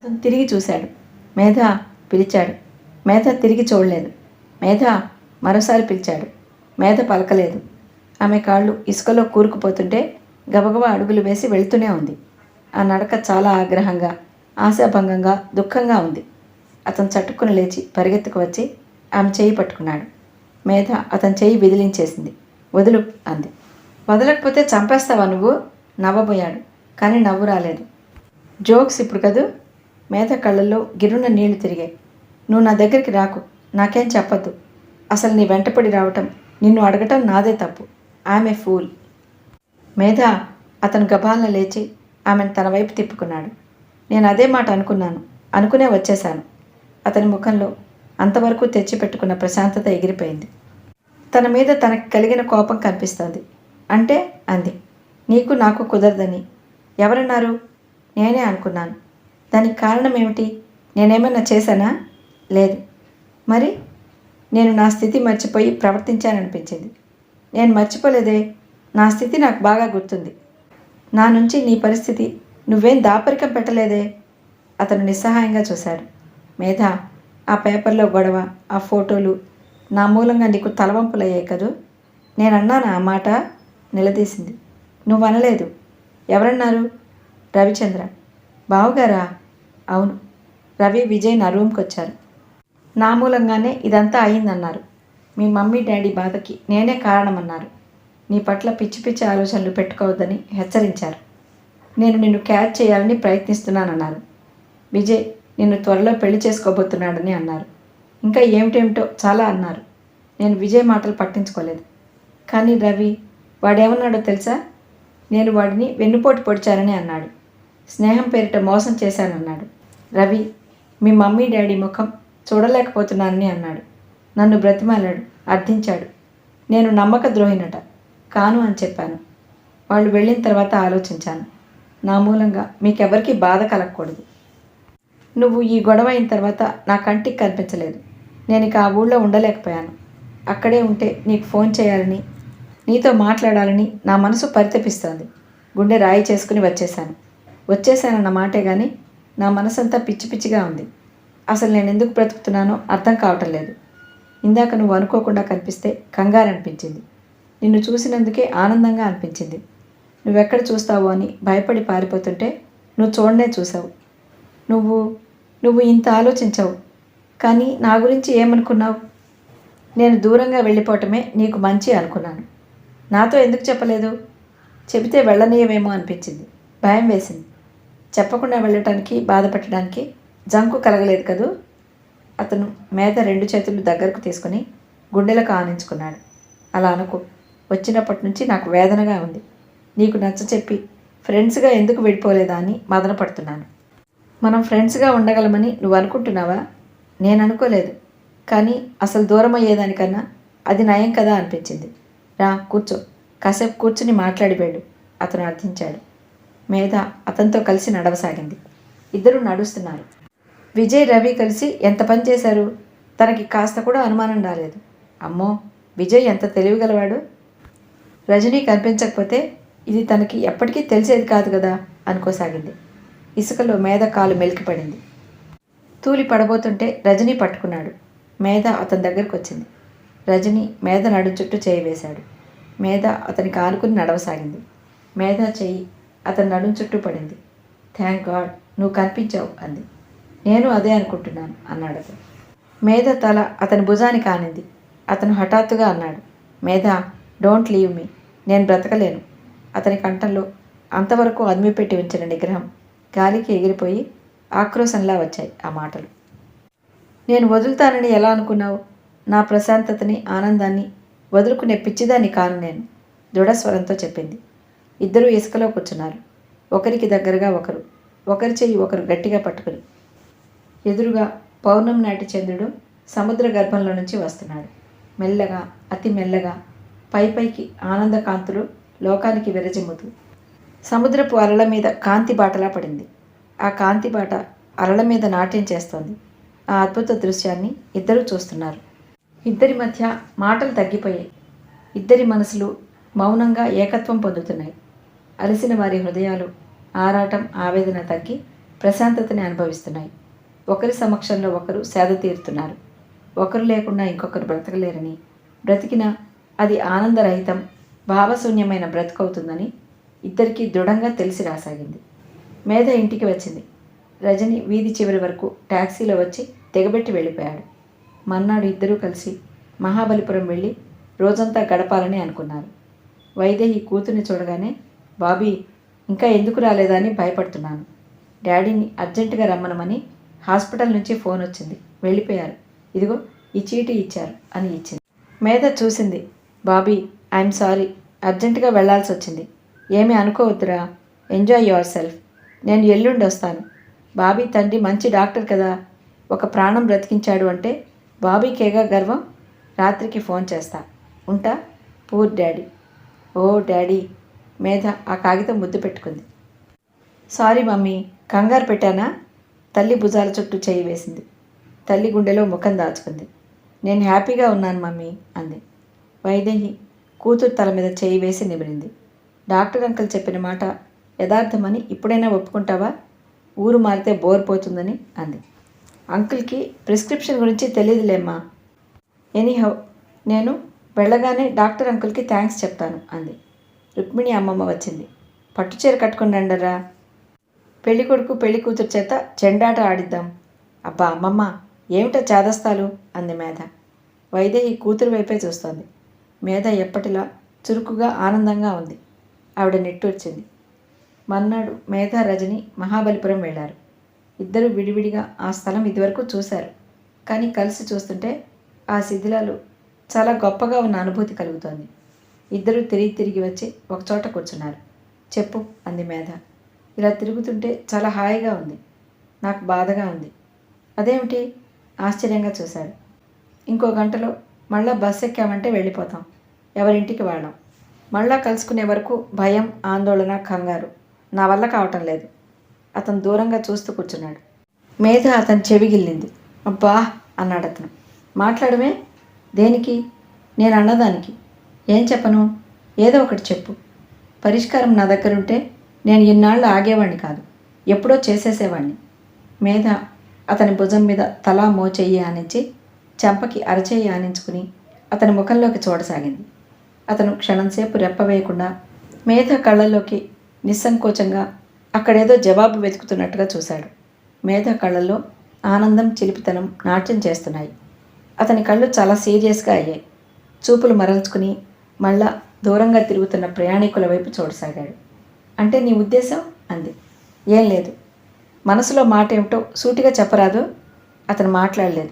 అతను తిరిగి చూశాడు. మేధ పిలిచాడు. మేధ తిరిగి చూడలేదు. మేధ మరోసారి పిలిచాడు. మేధ పలకలేదు. ఆమె కాళ్ళు ఇసుకలో కూరుకుపోతుంటే గబగబా అడుగులు వేసి వెళ్తూనే ఉంది. ఆ నడక చాలా ఆగ్రహంగా, ఆశాభంగంగా, దుఃఖంగా ఉంది. అతను చటుక్కున లేచి పరిగెత్తుకు వచ్చి ఆమె చేయి పట్టుకున్నాడు. మేధ అతని చేయి విదిలించేసింది. వదులు అంది. వదలకపోతే చంపేస్తావా నువ్వు? నవ్వబోయాడు. కానీ నవ్వు రాలేదు. జోక్స్ ఇప్పుడు కదూ? మేధ కళ్ళల్లో గిర్రున నీళ్లు తిరిగాయి. నువ్వు నా దగ్గరికి రాకు. నాకేం చెప్పద్దు. అసలు నీ వెంటపడి రావటం, నిన్ను అడగటం నాదే తప్పు. ఆమె ఫూల్. మేధ అతను గబాలన లేచి ఆమెను తన వైపు తిప్పుకున్నాడు. నేను అదే మాట అనుకున్నాను. అనుకునే వచ్చేశాను. అతని ముఖంలో అంతవరకు తెచ్చిపెట్టుకున్న ప్రశాంతత ఎగిరిపోయింది. తన మీద తనకి కలిగిన కోపం కనిపిస్తోంది. అంటే అంది. నీకు నాకు కుదరదని ఎవరన్నారు? నేనే అనుకున్నాను. దానికి కారణం ఏమిటి? నేనేమన్నా చేశానా? లేదు. మరి? నేను నా స్థితి మర్చిపోయి ప్రవర్తించాననిపించింది. నేను మర్చిపోలేదే. నా స్థితి నాకు బాగా గుర్తుంది. నా నుంచి నీ పరిస్థితి నువ్వేం దాపరికం పెట్టలేదే. అతను నిస్సహాయంగా చూశాడు. మేధ, ఆ పేపర్లో గొడవ, ఆ ఫోటోలు నా మూలంగా నీకు తలవంపులయ్యాయి కదూ? నేనన్నానా ఆ మాట? నిలదీసింది. నువ్వనలేదు. ఎవరన్నారు? రవిచంద్ర. బావుగారా? అవును. రవి, విజయ్ నా రూమ్కి వచ్చారు. నా మూలంగానే ఇదంతా అయిందన్నారు. మీ మమ్మీ డాడీ బాధకి నేనే కారణమన్నారు. నీ పట్ల పిచ్చి పిచ్చి ఆలోచనలు పెట్టుకోవద్దని హెచ్చరించారు. నేను నిన్ను క్యాచ్ చేయాలని ప్రయత్నిస్తున్నానన్నారు. విజయ్ నిన్ను త్వరలో పెళ్లి చేసుకోబోతున్నాడని అన్నారు. ఇంకా ఏమిటేమిటో చాలా అన్నారు. నేను విజయ్ మాటలు పట్టించుకోలేదు. కానీ రవి, వాడేమన్నాడో తెలుసా? నేను వాడిని వెన్నుపోటు పొడిచానని అన్నాడు. స్నేహం పేరిట మోసం చేశానన్నాడు. రవి, మీ మమ్మీ డాడీ ముఖం చూడలేకపోతున్నానని అన్నాడు. నన్ను బ్రతిమాలాడు, అర్థించాడు. నేను నమ్మక ద్రోహినట కాను అని చెప్పాను. వాళ్ళు వెళ్ళిన తర్వాత ఆలోచించాను. నా మూలంగా మీకెవరికీ బాధ కలగకూడదు. నువ్వు ఈ గొడవ అయిన తర్వాత నా కంటికి కనిపించలేదు. నేను ఇక ఆ ఊళ్ళో ఉండలేకపోయాను. అక్కడే ఉంటే నీకు ఫోన్ చేయాలని, నీతో మాట్లాడాలని నా మనసు పరితపిస్తోంది. గుండె రాయి చేసుకుని వచ్చేసానన్న మాటే కానీ నా మనసంతా పిచ్చి పిచ్చిగా ఉంది. అసలు నేను ఎందుకు బ్రతుకుతున్నానో అర్థం కావటం లేదు. ఇందాక నువ్వు అనుకోకుండా కనిపిస్తే కంగారు అనిపించింది. నిన్ను చూసినందుకే ఆనందంగా అనిపించింది. నువ్వెక్కడ చూస్తావో అని భయపడి పారిపోతుంటే నువ్వు చూడనే చూసావు. నువ్వు ఇంత ఆలోచించావు. కానీ నా గురించి ఏమనుకున్నావు? నేను దూరంగా వెళ్ళిపోవటమే నీకు మంచి అనుకున్నాను. నాతో ఎందుకు చెప్పలేదు? చెబితే వెళ్ళనీయమేమో అనిపించింది. భయం వేసింది. చెప్పకుండా వెళ్ళటానికి, బాధపెట్టడానికి జంకు కలగలేదు కదూ? అతను మేధ 2 చేతులు దగ్గరకు తీసుకుని గుండెలకు ఆనించుకున్నాడు. అలా అనుకో. వచ్చినప్పటి నుంచి నాకు వేదనగా ఉంది. నీకు నచ్చ చెప్పి ఫ్రెండ్స్గా ఎందుకు విడిపోలేదా అని మదన పడుతున్నాను. మనం ఫ్రెండ్స్గా ఉండగలమని నువ్వు అనుకుంటున్నావా? నేను అనుకోలేదు. కానీ అసలు దూరం అయ్యేదానికన్నా అది నయం కదా అనిపించింది. రా కూర్చో. కాసేపు కూర్చుని మాట్లాడి వెళ్ళు అతను అర్థించాడు. మేధ అతనితో కలిసి నడవసాగింది. ఇద్దరు నడుస్తున్నారు. విజయ్, రవి కలిసి ఎంత పని చేశారు? తనకి కాస్త కూడా అనుమానం రాలేదు. అమ్మో, విజయ్ ఎంత తెలివిగలవాడు. రజనీ కనిపించకపోతే ఇది తనకి ఎప్పటికీ తెలిసేది కాదు కదా అనుకోసాగింది. ఇసుకలో మేధ కాలు మెలికిపడింది. తూలి పడబోతుంటే రజనీ పట్టుకున్నాడు. మేధ అతని దగ్గరకు వచ్చింది. రజనీ మేధ నడు చుట్టూ చేయి వేశాడు. మేధ అతనికి ఆనుకుని నడవసాగింది. మేధ చెయ్యి అతని నడుం చుట్టూ పడింది. థ్యాంక్ గాడ్, నువ్వు కనిపించావు అంది. నేను అదే అనుకుంటున్నాను అన్నాడు అతను. మేధ తల అతని భుజానికి ఆనింది. అతను హఠాత్తుగా అన్నాడు, మేధ, డోంట్ లీవ్ మీ. నేను బ్రతకలేను. అతని కంఠంలో అంతవరకు అదిమిపెట్టి ఉంచిన నిగ్రహం గాలికి ఎగిరిపోయి ఆక్రోశంలా వచ్చాయి ఆ మాటలు. నేను వదులుతానని ఎలా అనుకున్నావు? నా ప్రశాంతతని, ఆనందాన్ని వదులుకునే పిచ్చిదాన్ని కాను నేను, దృఢస్వరంతో చెప్పింది. ఇద్దరూ ఇసుకలో కూర్చున్నారు. ఒకరికి దగ్గరగా ఒకరు, ఒకరి చెయ్యి ఒకరు గట్టిగా పట్టుకుని. ఎదురుగా పౌర్ణమి నాటి చంద్రుడు సముద్ర గర్భంలో నుంచి వస్తున్నాడు. మెల్లగా, అతి మెల్లగా, పైకి ఆనంద కాంతులు లోకానికి విరజిమ్ముతూ. సముద్రపు అలల మీద కాంతి బాటలా పడింది. ఆ కాంతి బాట అలల మీద నాట్యం చేస్తోంది. ఆ అద్భుత దృశ్యాన్ని ఇద్దరూ చూస్తున్నారు. ఇద్దరి మధ్య మాటలు తగ్గిపోయాయి. ఇద్దరి మనసులు మౌనంగా ఏకత్వం పొందుతున్నాయి. అలసిన వారి హృదయాలు ఆరాటం, ఆవేదన తగ్గి ప్రశాంతతని అనుభవిస్తున్నాయి. ఒకరి సమక్షంలో ఒకరు సేద తీరుతున్నారు. ఒకరు లేకుండా ఇంకొకరు బ్రతకలేరని, బ్రతికినా అది ఆనందరహితం, భావశూన్యమైన బ్రతుకవుతుందని ఇద్దరికీ దృఢంగా తెలిసి రాసాగింది. మేధ ఇంటికి వచ్చింది. రజని వీధి చివరి వరకు ట్యాక్సీలో వచ్చి తెగబెట్టి వెళ్ళిపోయాడు. మర్నాడు ఇద్దరూ కలిసి మహాబలిపురం వెళ్ళి రోజంతా గడపాలని అనుకున్నారు. వైదేహి కూతుర్ని చూడగానే, బాబీ ఇంకా ఎందుకు రాలేదా అని భయపడుతున్నాను. డాడీని అర్జెంటుగా రమ్మనమని హాస్పిటల్ నుంచి ఫోన్ వచ్చింది, వెళ్ళిపోయారు. ఇదిగో ఈ చీటీ ఇచ్చారు అని ఇచ్చింది. మేధ చూసింది. బాబీ, ఐఎమ్ సారీ, అర్జెంటుగా వెళ్లాల్సి వచ్చింది. ఏమీ అనుకోవద్దురా, ఎంజాయ్ యువర్ సెల్ఫ్. నేను ఎల్లుండి వస్తాను. బాబీ తండ్రి మంచి డాక్టర్ కదా, ఒక ప్రాణం బ్రతికించాడు అంటే బాబీకేగా గర్వం. రాత్రికి ఫోన్ చేస్తా. ఉంటా. Poor daddy. ఓ డాడీ. మేధ ఆ కాగితం ముద్దు పెట్టుకుంది. సారీ మమ్మీ, కంగారు పెట్టానా? తల్లి భుజాల చుట్టూ చేయి వేసింది. తల్లి గుండెలో ముఖం దాచుకుంది. నేను హ్యాపీగా ఉన్నాను మమ్మీ అంది. వైదేహి కూతురు తల మీద చేయి వేసి నిమిరింది. డాక్టర్ అంకుల్ చెప్పిన మాట యథార్థమని ఇప్పుడైనా ఒప్పుకుంటావా? ఊరు మారితే బోర్ పోతుందని అంది. అంకుల్కి ప్రిస్క్రిప్షన్ గురించి తెలియదులేమ్మా. ఎనీహౌ నేను వెళ్ళగానే డాక్టర్ అంకుల్కి థ్యాంక్స్ చెప్తాను అంది. రుక్మిణి అమ్మమ్మ వచ్చింది. పట్టుచీర కట్టుకుని రండరా, పెళ్లి కొడుకు పెళ్లి కూతురు చేత చెండాట ఆడిద్దాం. అబ్బా అమ్మమ్మ, ఏమిటో చేదస్తాలు అంది మేధ. వైదేహి కూతురు వైపే చూస్తోంది. మేధ ఎప్పటిలా చురుకుగా ఆనందంగా ఉంది. ఆవిడ నిట్టూర్చింది. మర్నాడు మేధ రజని మహాబలిపురం వెళ్ళారు. ఇద్దరు విడివిడిగా ఆ స్థలం ఇదివరకు చూశారు. కానీ కలిసి చూస్తుంటే ఆ శిథిలాలు చాలా గొప్పగా ఉన్న అనుభూతి కలుగుతోంది. ఇద్దరూ తిరిగి వచ్చి ఒకచోట కూర్చున్నారు. చెప్పు అంది మేధ. ఇలా తిరుగుతుంటే చాలా హాయిగా ఉంది. నాకు బాధగా ఉంది. అదేమిటి? ఆశ్చర్యంగా చూశాడు. ఇంకో గంటలో మళ్ళా బస్ ఎక్కామంటే వెళ్ళిపోతాం, ఎవరింటికి వాళ్ళం. మళ్ళా కలుసుకునే వరకు భయం, ఆందోళన, కంగారు. నా వల్ల కావటం లేదు. అతను దూరంగా చూస్తూ కూర్చున్నాడు. మేధ అతని చెవిగిల్లింది. అబ్బా అన్నాడు అతను. మాట్లాడమే. దేనికి? నేను అన్నదానికి. ఏం చెప్పను? ఏదో ఒకటి చెప్పు. పరిష్కారం నా దగ్గరుంటే నేను ఇన్నాళ్ళు ఆగేవాణ్ణి కాదు, ఎప్పుడో చేసేసేవాణ్ణి. మేధ అతని భుజం మీద తలా మోచెయ్యి ఆనించి చెంపకి అరచెయ్యి ఆనించుకుని అతని ముఖంలోకి చూడసాగింది. అతను క్షణంసేపు రెప్పవేయకుండా మేధ కళ్ళల్లోకి నిస్సంకోచంగా అక్కడేదో జవాబు వెతుకుతున్నట్టుగా చూశాడు. మేధ కళ్ళల్లో ఆనందం, చిలిపితనం నాట్యం చేస్తున్నాయి. అతని కళ్ళు చాలా సీరియస్గా అయ్యాయి. చూపులు మరల్చుకుని మళ్ళా దూరంగా తిరుగుతున్న ప్రయాణికుల వైపు చూడసాగాడు. అంటే నీ ఉద్దేశం? అంది. ఏం లేదు. మనసులో మాట ఏమిటో సూటిగా చెప్పరాదు. అతను మాట్లాడలేదు.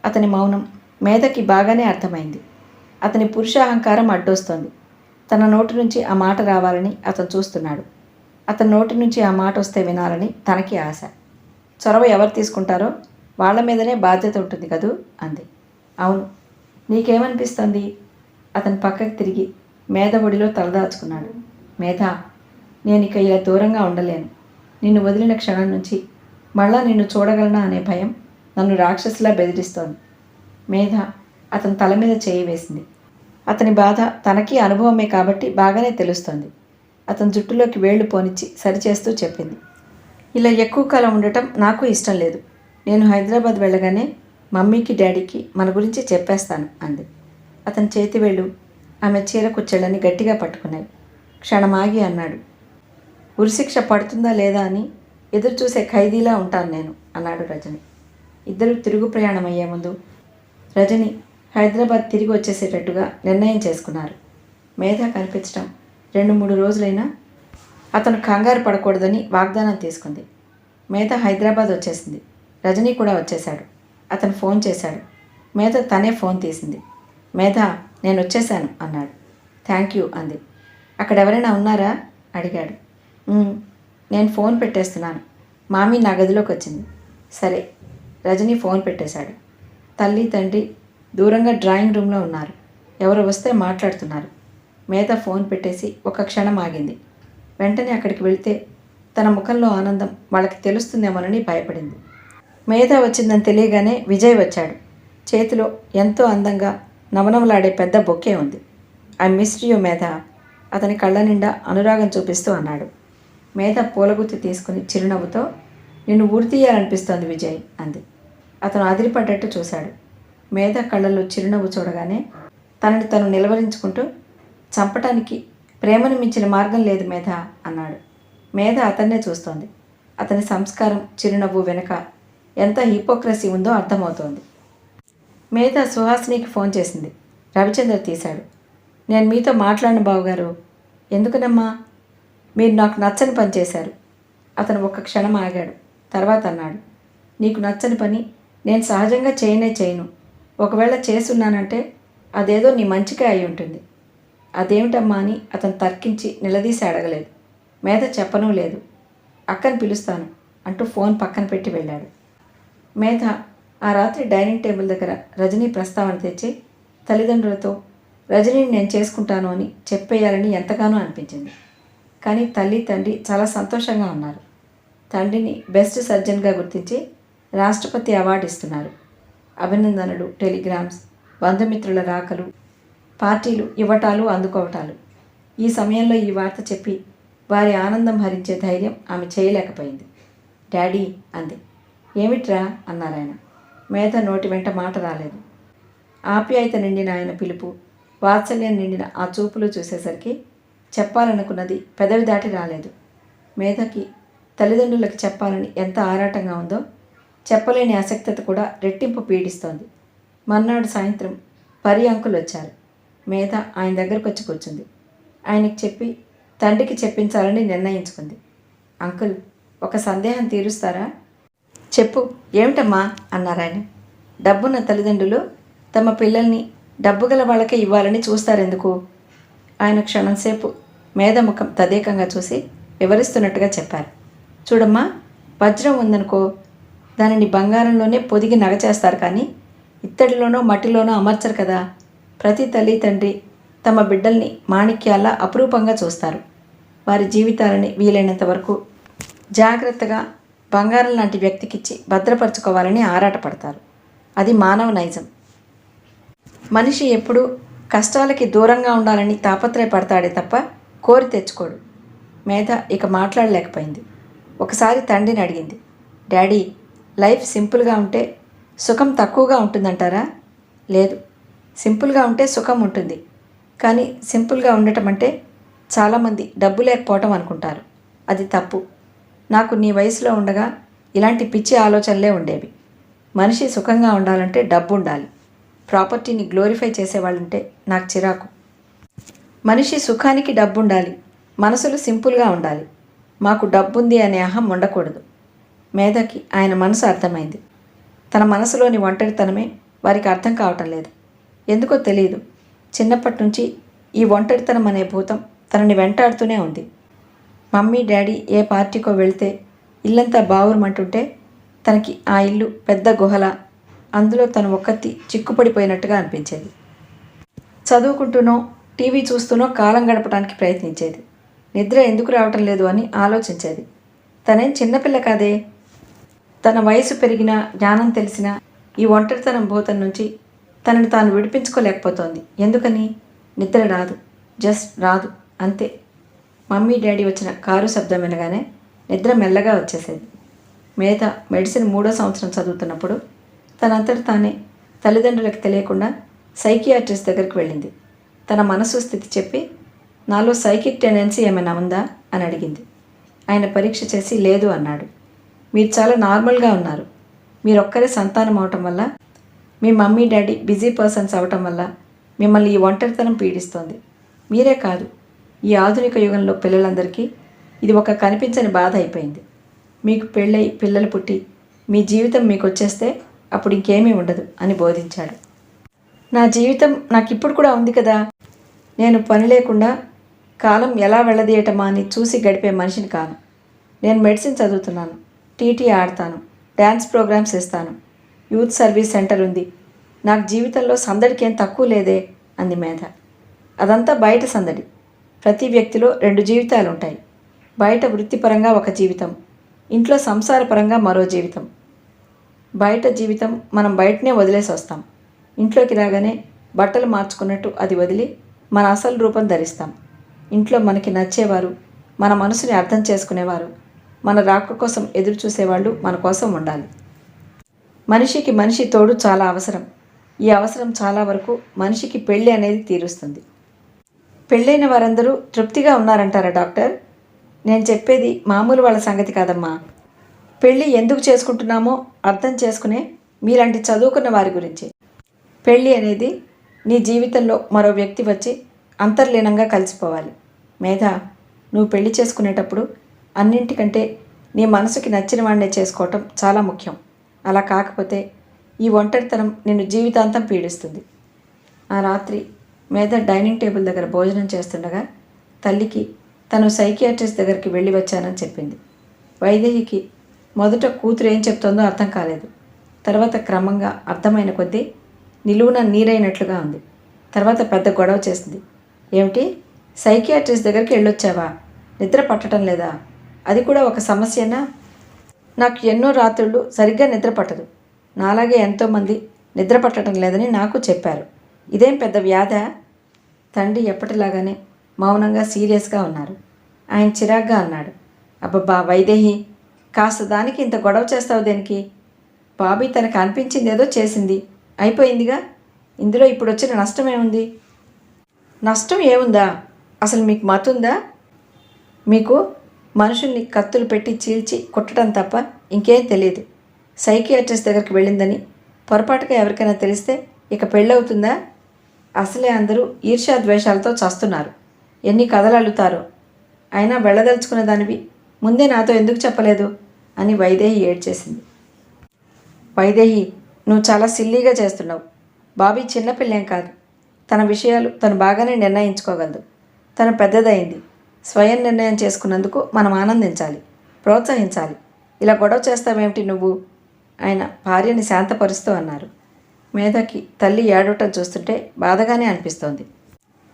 అతని మౌనం మేధకి బాగానే అర్థమైంది. అతని పురుషాహంకారం అడ్డొస్తోంది. తన నోటి నుంచి ఆ మాట రావాలని అతను చూస్తున్నాడు. అతని నోటి నుంచి ఆ మాట వస్తే వినాలని తనకి ఆశ. చొరవ ఎవరు తీసుకుంటారో వాళ్ళ మీదనే బాధ్యత ఉంటుంది కదూ అంది. అవును. నీకేమనిపిస్తుంది? అతని పక్కకి తిరిగి మేధ ఒడిలో తలదాచుకున్నాడు. మేధ, నేను ఇక ఇలా దూరంగా ఉండలేను. నిన్ను వదిలిన క్షణం నుంచి మళ్ళా నిన్ను చూడగలనా అనే భయం నన్ను రాక్షసులా బెదిరిస్తోంది. మేధ అతని తల మీద చేయి వేసింది. అతని బాధ తనకి అనుభవమే కాబట్టి బాగానే తెలుస్తోంది. అతని జుట్టులోకి వేళ్లు పోనిచ్చి సరిచేస్తూ చెప్పింది. ఇలా ఎక్కువ కాలం ఉండటం నాకు ఇష్టం లేదు. నేను హైదరాబాద్ వెళ్ళగానే మమ్మీకి, డాడీకి మన గురించి చెప్పేస్తాను అంది. అతని చేతివేళ్ళు ఆమె చీర కుచ్చెళ్ళని గట్టిగా పట్టుకున్నాయి. క్షణమాగి అన్నాడు. ఉరిశిక్ష పడుతుందా లేదా అని ఎదురు చూసే ఖైదీలా ఉంటాను నేను అన్నాడు రజని. ఇద్దరు తిరుగు ప్రయాణం అయ్యే ముందు రజని హైదరాబాద్ తిరిగి వచ్చేసేటట్టుగా నిర్ణయం చేసుకున్నారు. మేధ కనిపించడం 2-3 రోజులైనా అతను కంగారు పడకూడదని వాగ్దానం తీసుకుంది. మేధ హైదరాబాద్ వచ్చేసింది. రజనీ కూడా వచ్చేశాడు. అతను ఫోన్ చేశాడు. మేధ తనే ఫోన్ తీసింది. మేధ, నేను వచ్చేశాను అన్నాడు. థ్యాంక్ యూ అంది. అక్కడ ఎవరైనా ఉన్నారా అడిగాడు. నేను ఫోన్ పెట్టేస్తున్నాను. మామీ నా గదిలోకి వచ్చింది. సరే. రజనీ ఫోన్ పెట్టేశాడు. తల్లి, తండ్రి దూరంగా డ్రాయింగ్ రూమ్లో ఉన్నారు. ఎవరు వస్తే మాట్లాడుతున్నారు. మేధ ఫోన్ పెట్టేసి ఒక క్షణం ఆగింది. వెంటనే అక్కడికి వెళితే తన ముఖంలో ఆనందం వాళ్ళకి తెలుస్తుందేమోనని భయపడింది. మేధ వచ్చిందని తెలియగానే విజయ్ వచ్చాడు. చేతిలో ఎంతో అందంగా నవనవలాడే పెద్ద బొకే ఉంది. ఐ మిస్డ్ యూ మేధ, అతని కళ్ళ నిండా అనురాగం చూపిస్తూ అన్నాడు. మేధ పూలగుత్తి తీసుకుని చిరునవ్వుతో, నిన్ను ఊరి తీయాలనిపిస్తోంది విజయ్ అంది. అతను అదిరిపడ్డట్టు చూశాడు. మేధ కళ్ళల్లో చిరునవ్వు చూడగానే తనని తను నిలవరించుకుంటూ, చంపటానికి ప్రేమను మించిన మార్గం లేదు మేధ అన్నాడు. మేధ అతన్నే చూస్తోంది. అతని సంస్కారం, చిరునవ్వు వెనుక ఎంత హిపోక్రసీ ఉందో అర్థమవుతోంది. మేధ సుహాసినికి ఫోన్ చేసింది. రవిచంద్ర తీశాడు. నేను మీతో మాట్లాడిన బావగారు. ఎందుకనమ్మా? మీరు నాకు నచ్చని పని చేశారు. అతను ఒక్క క్షణం ఆగాడు. తర్వాత అన్నాడు, నీకు నచ్చని పని నేను సహజంగా చేయను. ఒకవేళ చేసున్నానంటే అదేదో నీ మంచిగా అయి ఉంటుంది. అదేమిటమ్మా అని అతను తర్కించి నిలదీసి అడగలేదు. మేధ చెప్పనూ లేదు. అక్కని పిలుస్తాను అంటూ ఫోన్ పక్కన పెట్టి వెళ్ళాడు. మేధ ఆ రాత్రి డైనింగ్ టేబుల్ దగ్గర రజనీ ప్రస్తావన తెచ్చి తల్లిదండ్రులతో రజనీని నేను చేసుకుంటాను అని చెప్పేయాలని ఎంతగానో అనిపించింది. కానీ తల్లి తండ్రి చాలా సంతోషంగా ఉన్నారు. తండ్రిని బెస్ట్ సర్జన్గా గుర్తించి రాష్ట్రపతి అవార్డు ఇస్తున్నారు. అభినందనలు, టెలిగ్రామ్స్, బంధుమిత్రుల రాకలు, పార్టీలు ఇవ్వటాలు, అందుకోవటాలు. ఈ సమయంలో ఈ వార్త చెప్పి వారి ఆనందం హరించే ధైర్యం ఆమె చేయలేకపోయింది. డాడీ అంది. ఏమిట్రా అన్నారాయన. మేధ నోటి వెంట మాట రాలేదు. ఆప్యాయత నిండిన ఆయన పిలుపు, వాత్సల్యం నిండిన ఆ చూపులు చూసేసరికి చెప్పాలనుకున్నది పెదవి దాటి రాలేదు. మేధకి తల్లిదండ్రులకు చెప్పాలని ఎంత ఆరాటంగా ఉందో చెప్పలేని ఆసక్తత కూడా రెట్టింపు పీడిస్తోంది. మర్నాడు సాయంత్రం పరి అంకుల్ వచ్చారు. మేధ ఆయన దగ్గరకు వచ్చి కూర్చుంది. ఆయనకి చెప్పి తండ్రికి చెప్పించాలని నిర్ణయించుకుంది. అంకుల్, ఒక సందేహం తీరుస్తారా? చెప్పు, ఏమిటమ్మా అన్నారాయన. డబ్బున్న తల్లిదండ్రులు తమ పిల్లల్ని డబ్బు గల వాళ్ళకే ఇవ్వాలని చూస్తారెందుకు? ఆయన క్షణంసేపు మేధ ముఖం తదేకంగా చూసి వివరిస్తున్నట్టుగా చెప్పారు. చూడమ్మా, వజ్రం ఉందనుకో, దానిని బంగారంలోనే పొదిగి నగచేస్తారు, కానీ ఇత్తడిలోనో మట్టిలోనో అమర్చరు కదా. ప్రతి తల్లి తండ్రి తమ బిడ్డల్ని మాణిక్యాల్లా అపురూపంగా చూస్తారు. వారి జీవితాలని వీలైనంత వరకు జాగ్రత్తగా బంగారం లాంటి వ్యక్తికిచ్చి భద్రపరచుకోవాలని ఆరాటపడతారు. అది మానవ నైజం. మనిషి ఎప్పుడూ కష్టాలకి దూరంగా ఉండాలని తాపత్రయపడతాడే తప్ప కోరి తెచ్చుకోడు. మేధ ఇక మాట్లాడలేకపోయింది. ఒకసారి తండ్రిని అడిగింది, డాడీ, లైఫ్ సింపుల్గా ఉంటే సుఖం తక్కువగా ఉంటుందంటారా? లేదు, సింపుల్గా ఉంటే సుఖం ఉంటుంది. కానీ సింపుల్గా ఉండటం అంటే చాలామంది డబ్బు లేకపోవటం అనుకుంటారు. అది తప్పు. నాకు నీ వయసులో ఉండగా ఇలాంటి పిచ్చి ఆలోచనలే ఉండేవి. మనిషి సుఖంగా ఉండాలంటే డబ్బు ఉండాలి. ప్రాపర్టీని గ్లోరిఫై చేసేవాళ్ళంటే నాకు చిరాకు. మనిషి సుఖానికి డబ్బు ఉండాలి, మనసులు సింపుల్గా ఉండాలి. మాకు డబ్బుంది అనే అహం ఉండకూడదు. మేధకి ఆయన మనసు అర్థమైంది. తన మనసులోని ఒంటరితనమే వారికి అర్థం కావటం లేదు. ఎందుకో తెలియదు, చిన్నప్పటి నుంచి ఈ ఒంటరితనం అనే భూతం తనని వెంటాడుతూనే ఉంది. మమ్మీ డాడీ ఏ పార్టీకో వెళితే ఇల్లంతా బావురమంటుంటే తనకి ఆ ఇల్లు పెద్ద గుహల, అందులో తను ఒక్కతి చిక్కుపడిపోయినట్టుగా అనిపించేది. చదువుకుంటూనో టీవీ చూస్తూనో కాలం గడపడానికి ప్రయత్నించేది. నిద్ర ఎందుకు రావటం లేదు అని ఆలోచించేది. తనేం చిన్నపిల్ల కాదే. తన వయసు పెరిగినా, జ్ఞానం తెలిసినా ఈ ఒంటరితనం భూతం నుంచి తనని తాను విడిపించుకోలేకపోతోంది. ఎందుకని? నిద్ర రాదు, జస్ట్ రాదు, అంతే. మమ్మీ డాడీ వచ్చిన కారు శబ్దం వినగానే నిద్ర మెల్లగా వచ్చేసేది. మేధ మెడిసిన్ 3వ సంవత్సరం చదువుతున్నప్పుడు తనంతట తానే తల్లిదండ్రులకు తెలియకుండా సైకియాట్రిస్ట్ దగ్గరికి వెళ్ళింది. తన మనసు స్థితి చెప్పి, నాలో సైకిక్ టెండెన్సీ ఏమైనా ఉందా అని అడిగింది. ఆయన పరీక్ష చేసి లేదు అన్నాడు. మీరు చాలా నార్మల్గా ఉన్నారు. మీరొక్కరే సంతానం అవటం వల్ల, మీ మమ్మీ డాడీ బిజీ పర్సన్స్ అవటం వల్ల మిమ్మల్ని ఈ ఒంటరితనం పీడిస్తోంది. మీరే కాదు, ఈ ఆధునిక యుగంలో పిల్లలందరికీ ఇది ఒక కనిపించని బాధ అయిపోయింది. మీకు పెళ్ళై పిల్లలు పుట్టి మీ జీవితం మీకు వచ్చేస్తే అప్పుడు ఇంకేమీ ఉండదు అని బోధించాడు. నా జీవితం నాకు ఇప్పుడు కూడా ఉంది కదా. నేను పని లేకుండా కాలం ఎలా వెళ్ళదీయటమా అని చూసి గడిపే మనిషిని కాను. నేను మెడిసిన్ చదువుతున్నాను, టీటీ ఆడతాను, డ్యాన్స్ ప్రోగ్రామ్స్ ఇస్తాను, యూత్ సర్వీస్ సెంటర్ ఉంది. నాకు జీవితంలో సందడికి ఏం తక్కువ లేదే అంది మేధ. అదంతా బయట సందడి. ప్రతి వ్యక్తిలో 2 జీవితాలు ఉంటాయి. బయట వృత్తిపరంగా ఒక జీవితం, ఇంట్లో సంసారపరంగా మరో జీవితం. బయట జీవితం మనం బయటనే వదిలేసి వస్తాం. ఇంట్లోకి రాగానే బట్టలు మార్చుకున్నట్టు అది వదిలి మన అసలు రూపం ధరిస్తాం. ఇంట్లో మనకి నచ్చేవారు, మన మనసుని అర్థం చేసుకునేవారు, మన రాక కోసం ఎదురు చూసేవాళ్ళు మన కోసం ఉండాలి. మనిషికి మనిషి తోడు చాలా అవసరం. ఈ అవసరం చాలా వరకు మనిషికి పెళ్ళి అనేది తీరుస్తుంది. పెళ్ళైన వారందరూ తృప్తిగా ఉన్నారంటారా డాక్టర్? నేను చెప్పేది మామూలు వాళ్ళ సంగతి కాదమ్మా. పెళ్ళి ఎందుకు చేసుకుంటున్నామో అర్థం చేసుకునే మీలాంటి చదువుకున్న వారి గురించి. పెళ్ళి అనేది నీ జీవితంలో మరో వ్యక్తి వచ్చి అంతర్లీనంగా కలిసిపోవాలి. మేధా, నువ్వు పెళ్లి చేసుకునేటప్పుడు అన్నింటికంటే నీ మనసుకి నచ్చిన వాడినే చేసుకోవటం చాలా ముఖ్యం. అలా కాకపోతే ఈ ఒంటరితనం నిన్ను జీవితాంతం పీడిస్తుంది. ఆ రాత్రి మేధ డైనింగ్ టేబుల్ దగ్గర భోజనం చేస్తుండగా తల్లికి తను సైకియాట్రిస్ట్ దగ్గరికి వెళ్ళి వచ్చానని చెప్పింది. వైదేహికి మొదట కూతురు ఏం చెప్తోందో అర్థం కాలేదు. తర్వాత క్రమంగా అర్థమైన కొద్దీ నిలువున నీరైనట్లుగా ఉంది. తర్వాత పెద్ద గొడవ చేసింది. ఏమిటి, సైకియాట్రిస్ట్ దగ్గరికి వెళ్ళొచ్చావా? నిద్ర పట్టడం లేదా? అది కూడా ఒక సమస్యనా? నాకు ఎన్నో రాత్రుళ్ళు సరిగ్గా నిద్ర పట్టదు. నాలాగే ఎంతోమంది నిద్ర పట్టడం లేదని నాకు చెప్పారు. ఇదేం పెద్ద వ్యాధా? తండ్రి ఎప్పటిలాగానే మౌనంగా సీరియస్గా ఉన్నారు. ఆయన చిరాగ్గా అన్నాడు, అబ్బబ్బా వైదేహి, కాస్త దానికి ఇంత గొడవ చేస్తావు దేనికి? బాబీ తనకు అనిపించింది ఏదో చేసింది, అయిపోయిందిగా. ఇందులో ఇప్పుడు వచ్చిన నష్టం ఏముంది? నష్టం ఏముందా? అసలు మీకు మతుందా? మీకు మనుషుల్ని కత్తులు పెట్టి చీల్చి కుట్టడం తప్ప ఇంకేం తెలియదు. సైకియాట్రిస్ట్ దగ్గరికి వెళ్ళిందని పొరపాటుగా ఎవరికైనా తెలిస్తే ఇక పెళ్ళవుతుందా? అసలే అందరూ ఈర్ష్యాద్వేషాలతో చస్తున్నారు. ఎన్ని కథలు అల్లుతారో. అయినా వెళ్ళదలుచుకున్న దానివి ముందే నాతో ఎందుకు చెప్పలేదు అని వైదేహి ఏడ్చేసింది. వైదేహి, నువ్వు చాలా సిల్లీగా చేస్తున్నావు. బాబీ చిన్నపిల్లేం కాదు. తన విషయాలు తను బాగానే నిర్ణయించుకోగలదు. తను పెద్దదైంది. స్వయం నిర్ణయం చేసుకున్నందుకు మనం ఆనందించాలి, ప్రోత్సహించాలి. ఇలా గొడవ చేస్తావేమిటి నువ్వు? ఆయన భార్యని శాంతపరుస్తూ అన్నారు. మేధకి తల్లి ఏడవటం చూస్తుంటే బాధగానే అనిపిస్తోంది.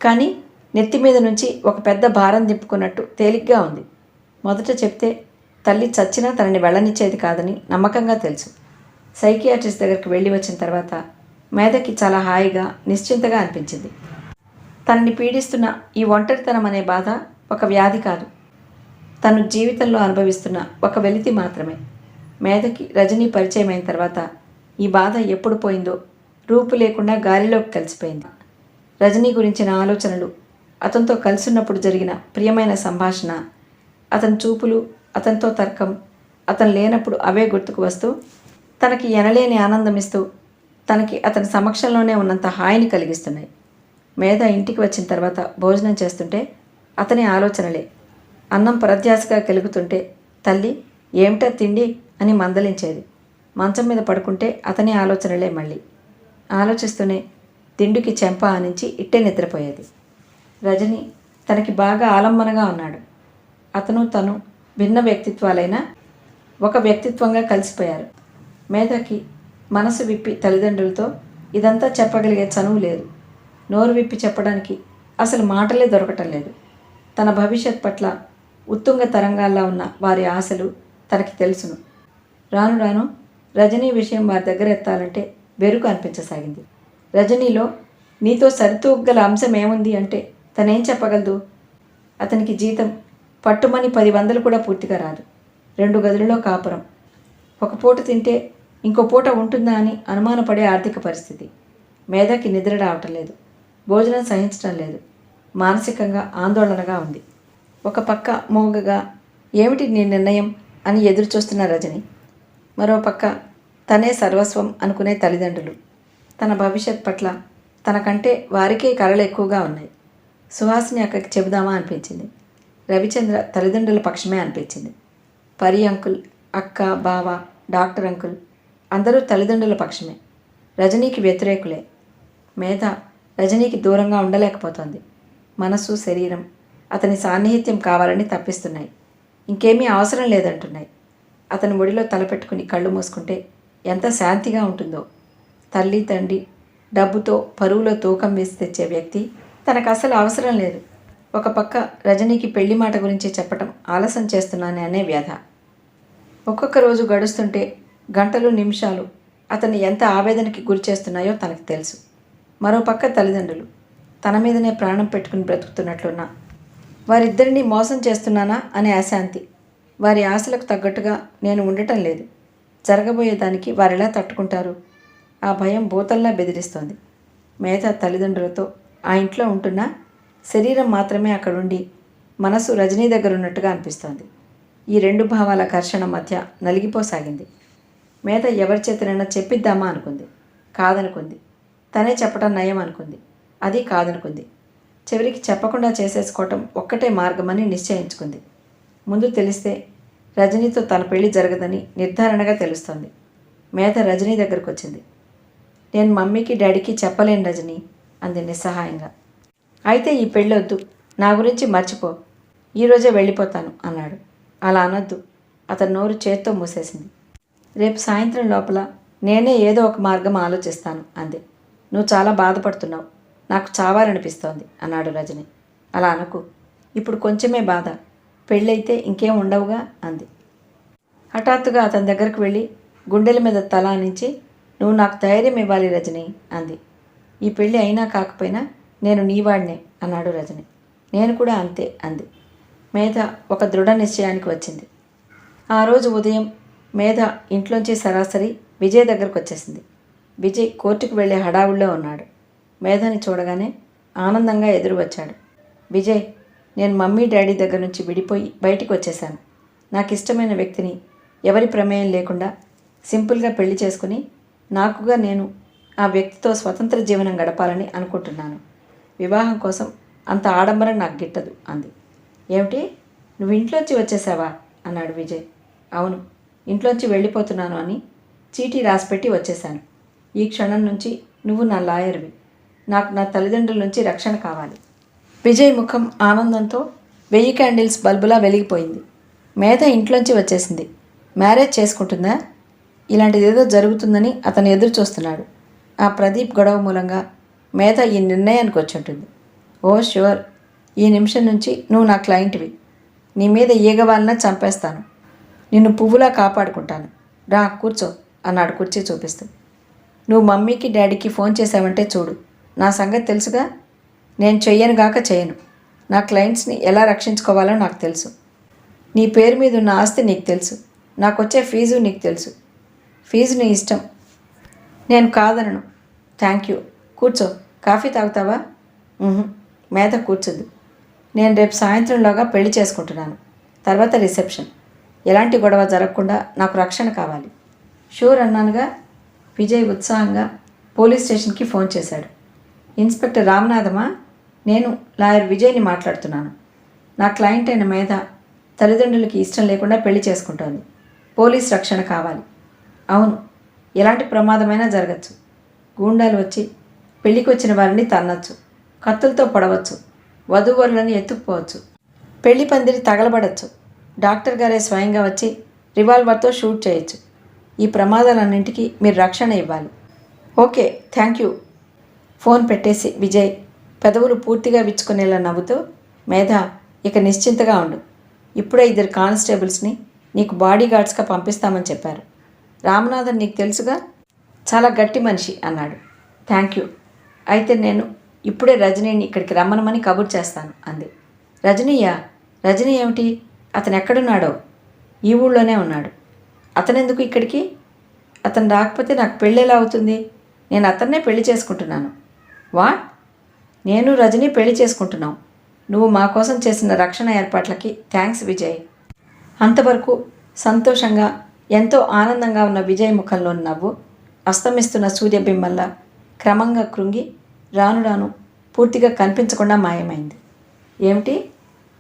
కానీ నెత్తి మీద నుంచి ఒక పెద్ద భారం దింపుకున్నట్టు తేలిగ్గా ఉంది. మొదట చెప్తే తల్లి చచ్చినా తనని వెళ్ళనిచ్చేది కాదని నమ్మకంగా తెలుసు. సైకియాట్రిస్ట్ దగ్గరికి వెళ్ళి వచ్చిన తర్వాత మేధకి చాలా హాయిగా, నిశ్చింతగా అనిపించింది. తనని పీడిస్తున్న ఈ ఒంటరితనం అనే బాధ ఒక వ్యాధి కాదు. తను జీవితంలో అనుభవిస్తున్న ఒక వెలితి మాత్రమే. మేధకి రజనీ పరిచయం అయిన తర్వాత ఈ బాధ ఎప్పుడు పోయిందో రూపు లేకుండా గాలిలోకి కలిసిపోయింది. రజనీ గురించిన ఆలోచనలు, అతనితో కలిసిన్నప్పుడు జరిగిన ప్రియమైన సంభాషణ, అతని చూపులు, అతనితో తర్కం, అతను లేనప్పుడు అవే గుర్తుకు వస్తూ తనకి ఎనలేని ఆనందమిస్తూ తనకి అతని సమక్షంలోనే ఉన్నంత హాయిని కలిగిస్తున్నాయి. మేధ ఇంటికి వచ్చిన తర్వాత భోజనం చేస్తుంటే అతని ఆలోచనలే. అన్నం పరధ్యాసగా కెలుగుతుంటే తల్లి ఏమిటా తిండి అని మందలించేది. మంచం మీద పడుకుంటే అతని ఆలోచనలే మళ్ళీ. ఆలోచిస్తూనే దిండుకి చెంప ఆనించి ఇట్టే నిద్రపోయేది. రజని తనకి బాగా ఆలంబనగా ఉన్నాడు. అతను తను భిన్న వ్యక్తిత్వాలైన ఒక వ్యక్తిత్వంగా కలిసిపోయారు. మేధకి మనసు విప్పి తల్లిదండ్రులతో ఇదంతా చెప్పగలిగే చనువు లేదు. నోరు విప్పి చెప్పడానికి అసలు మాటలే దొరకటం లేదు. తన భవిష్యత్ పట్ల ఉత్తుంగ తరంగాల్లా ఉన్న వారి ఆశలు తనకి తెలుసును. రాను రాను రజనీ విషయం వారి దగ్గర ఎత్తాలంటే బెరుకు అనిపించసాగింది. రజనీలో నీతో సరితూగల అంశం ఏముంది అంటే తనేం చెప్పగలదు? అతనికి జీతం పట్టుమని 10 కూడా పూర్తిగా రాదు. 2 గదులలో కాపురం. ఒక పూట తింటే ఇంకో పూట ఉంటుందా అని అనుమానపడే ఆర్థిక పరిస్థితి. మేధకి నిద్ర రావటం లేదు. భోజనం సహించడం లేదు. మానసికంగా ఆందోళనగా ఉంది. ఒక పక్క మోగగా ఏమిటి నీ నిర్ణయం అని ఎదురు చూస్తున్న రజని, మరో పక్క తనే సర్వస్వం అనుకునే తల్లిదండ్రులు. తన భవిష్యత్ పట్ల తనకంటే వారికే కలలు ఎక్కువగా ఉన్నాయి. సుహాసిని అక్కకి చెబుదామా అనిపించింది. రవిచంద్ర తల్లిదండ్రుల పక్షమే అనిపించింది. పరి అంకుల్, అక్క, బావ, డాక్టర్ అంకుల్ అందరూ తల్లిదండ్రుల పక్షమే. రజనీకి వ్యతిరేకులే. మేధ రజనీకి దూరంగా ఉండలేకపోతోంది. మనసు, శరీరం అతని సాన్నిహిత్యం కావాలని తప్పిస్తున్నాయి. ఇంకేమీ అవసరం లేదంటున్నాయి. అతని ఒడిలో తలపెట్టుకుని కళ్ళు మూసుకుంటే ఎంత శాంతిగా ఉంటుందో. తల్లి, తండ్రి డబ్బుతో పరువులో తూకం వేసి తెచ్చే వ్యక్తి తనకు అసలు అవసరం లేదు. ఒక పక్క రజనీకి పెళ్లి మాట గురించి చెప్పటం ఆలస్యం చేస్తున్నానే అనే వ్యధ. ఒక్కొక్క రోజు గడుస్తుంటే గంటలు, నిమిషాలు అతన్ని ఎంత ఆవేదనకి గురి చేస్తున్నాయో తనకు తెలుసు. మరోపక్క తల్లిదండ్రులు తన మీదనే ప్రాణం పెట్టుకుని బ్రతుకుతున్నట్లున్నా వారిద్దరినీ మోసం చేస్తున్నానా అనే అశాంతి. వారి ఆశలకు తగ్గట్టుగా నేను ఉండటం లేదు. జరగబోయేదానికి వారెలా తట్టుకుంటారు? ఆ భయం భూతల్లా బెదిరిస్తోంది. మేధ తల్లిదండ్రులతో ఆ ఇంట్లో ఉంటున్నా శరీరం మాత్రమే అక్కడుండి మనసు రజనీ దగ్గర ఉన్నట్టుగా అనిపిస్తోంది. ఈ రెండు భావాల ఘర్షణ మధ్య నలిగిపోసాగింది. మేధ ఎవరి చేతనైనా చెప్పిద్దామా అనుకుంది. కాదనుకుంది. తనే చెప్పటం నయం అనుకుంది. అది కాదనుకుంది. చివరికి చెప్పకుండా చేసేసుకోవటం ఒక్కటే మార్గమని నిశ్చయించుకుంది. ముందు తెలిస్తే రజనీతో తన పెళ్లి జరగదని నిర్ధారణగా తెలుస్తోంది. మేధ రజనీ దగ్గరకు వచ్చింది. నేను మమ్మీకి డాడీకి చెప్పలేను రజనీ అంది నిస్సహాయంగా. అయితే ఈ పెళ్ళొద్దు, నా గురించి మర్చిపో, ఈరోజే వెళ్ళిపోతాను అన్నాడు. అలా అనొద్దు. అతని నోరు చేత్తో మూసేసింది. రేపు సాయంత్రం లోపల నేనే ఏదో ఒక మార్గం ఆలోచిస్తాను అంది. నువ్వు చాలా బాధపడుతున్నావు, నాకు చావాలనిపిస్తోంది అన్నాడు రజని. అలా అనకు, ఇప్పుడు కొంచెమే బాధ, పెళ్ళైతే ఇంకేం ఉండవుగా అంది. హఠాత్తుగా అతని దగ్గరకు వెళ్ళి గుండెల మీద తల ఆనించి, నువ్వు నాకు ధైర్యం ఇవ్వాలి రజని అంది. ఈ పెళ్ళి అయినా కాకపోయినా నేను నీవాడినే అన్నాడు రజని. నేను కూడా అంతే అంది. మేధ ఒక దృఢ నిశ్చయానికి వచ్చింది. ఆ రోజు ఉదయం మేధ ఇంట్లోంచి సరాసరి విజయ్ దగ్గరకు వచ్చేసింది. విజయ్ కోర్టుకు వెళ్ళే హడావుల్లో ఉన్నాడు. మేధని చూడగానే ఆనందంగా ఎదురు వచ్చాడు. విజయ్, నేను మమ్మీ డాడీ దగ్గర నుంచి విడిపోయి బయటికి వచ్చేశాను. నాకు ఇష్టమైన వ్యక్తిని ఎవరి ప్రమేయం లేకుండా సింపుల్గా పెళ్లి చేసుకుని నాకుగా నేను ఆ వ్యక్తితో స్వతంత్ర జీవనం గడపాలని అనుకుంటున్నాను. వివాహం కోసం అంత ఆడంబరం నాకు గిట్టదు అంది. ఏమిటి, నువ్వు ఇంట్లోంచి వచ్చేసావా అన్నాడు విజయ్. అవును, ఇంట్లోంచి వెళ్ళిపోతున్నాను అని చీటీ రాసిపెట్టి వచ్చేశాను. ఈ క్షణం నుంచి నువ్వు నా లాయర్వి. నాకు నా తల్లిదండ్రుల నుంచి రక్షణ కావాలి. విజయ్ ముఖం ఆనందంతో 1000 క్యాండిల్స్ బల్బులా వెలిగిపోయింది. మేధ ఇంట్లోంచి వచ్చేసింది. మ్యారేజ్ చేసుకుంటుందా? ఇలాంటిదేదో జరుగుతుందని అతను ఎదురు చూస్తున్నాడు. ఆ ప్రదీప్ గొడవ మూలంగా మేధ ఈ నిర్ణయానికి వచ్చి ఉంటుంది. ఓ ష్యూర్, ఈ నిమిషం నుంచి నువ్వు నా క్లయింట్వి. నీ మీద ఈగవాలన చంపేస్తాను. నిన్ను పువ్వులా కాపాడుకుంటాను. రా కూర్చో అన్నాడు కుర్చీ చూపిస్తూ. నువ్వు మమ్మీకి డాడీకి ఫోన్ చేసావంటే చూడు, నా సంగతి తెలుసుగా. నేను చెయ్యనుగాక చేయను. నా క్లయింట్స్ని ఎలా రక్షించుకోవాలో నాకు తెలుసు. నీ పేరు మీద ఉన్న ఆస్తి నీకు తెలుసు. నాకు వచ్చే ఫీజు నీకు తెలుసు. ఫీజు నీ ఇష్టం, నేను కాదనను. Thank you. కూర్చో. కాఫీ తాగుతావా? మేధ కూర్చోద్దు. నేను రేపు సాయంత్రంలోగా పెళ్లి చేసుకుంటున్నాను. తర్వాత రిసెప్షన్. ఎలాంటి గొడవ జరగకుండా నాకు రక్షణ కావాలి. షూర్ అన్నానుగా. విజయ్ ఉత్సాహంగా పోలీస్ స్టేషన్కి ఫోన్ చేశాడు. ఇన్స్పెక్టర్ రామనాథమా? నేను లాయర్ విజయ్ని మాట్లాడుతున్నాను. నా క్లయింట్ అయిన మేధ తల్లిదండ్రులకి ఇష్టం లేకుండా పెళ్లి చేసుకుంటోంది. పోలీస్ రక్షణ కావాలి. అవును, ఎలాంటి ప్రమాదమైనా జరగచ్చు. గూండాలు వచ్చి పెళ్లికి వచ్చిన వారిని తన్నచ్చు, కత్తులతో పొడవచ్చు, వధూవరులను ఎత్తుకుపోవచ్చు, పెళ్లి పందిరి తగలబడచ్చు. డాక్టర్ గారే స్వయంగా వచ్చి రివాల్వర్తో షూట్ చేయొచ్చు. ఈ ప్రమాదాలన్నింటికీ మీరు రక్షణ ఇవ్వాలి. Okay, thank you. ఫోన్ పెట్టేసి విజయ్ పెదవులు పూర్తిగా విచ్చుకునేలా నవ్వుతూ, మేధ ఇక నిశ్చింతగా ఉండు. ఇప్పుడే 2 కానిస్టేబుల్స్ని నీకు బాడీ గార్డ్స్గా పంపిస్తామని చెప్పారు. రామనాథన్ నీకు తెలుసుగా, చాలా గట్టి మనిషి అన్నాడు. Thank you. అయితే నేను ఇప్పుడే రజనీని ఇక్కడికి రమ్మనమని కబుర్ చేస్తాను అంది. రజనీయా? రజనీ ఏమిటి? అతను ఎక్కడున్నాడో? ఈ ఊళ్ళోనే ఉన్నాడు. అతనెందుకు ఇక్కడికి? అతను రాకపోతే నాకు పెళ్ళి ఎలా అవుతుంది? నేను అతన్నే పెళ్లి చేసుకుంటున్నాను. వాట్? నేను రజనీ పెళ్లి చేసుకుంటున్నాం. నువ్వు మా కోసం చేసిన రక్షణ ఏర్పాట్లకి థ్యాంక్స్ విజయ్. అంతవరకు సంతోషంగా ఎంతో ఆనందంగా ఉన్న విజయ్ ముఖంలోని నవ్వు అస్తమిస్తున్న సూర్యబింబంలా క్రమంగా కృంగి రాను రాను పూర్తిగా కనిపించకుండా మాయమైంది. ఏమిటి,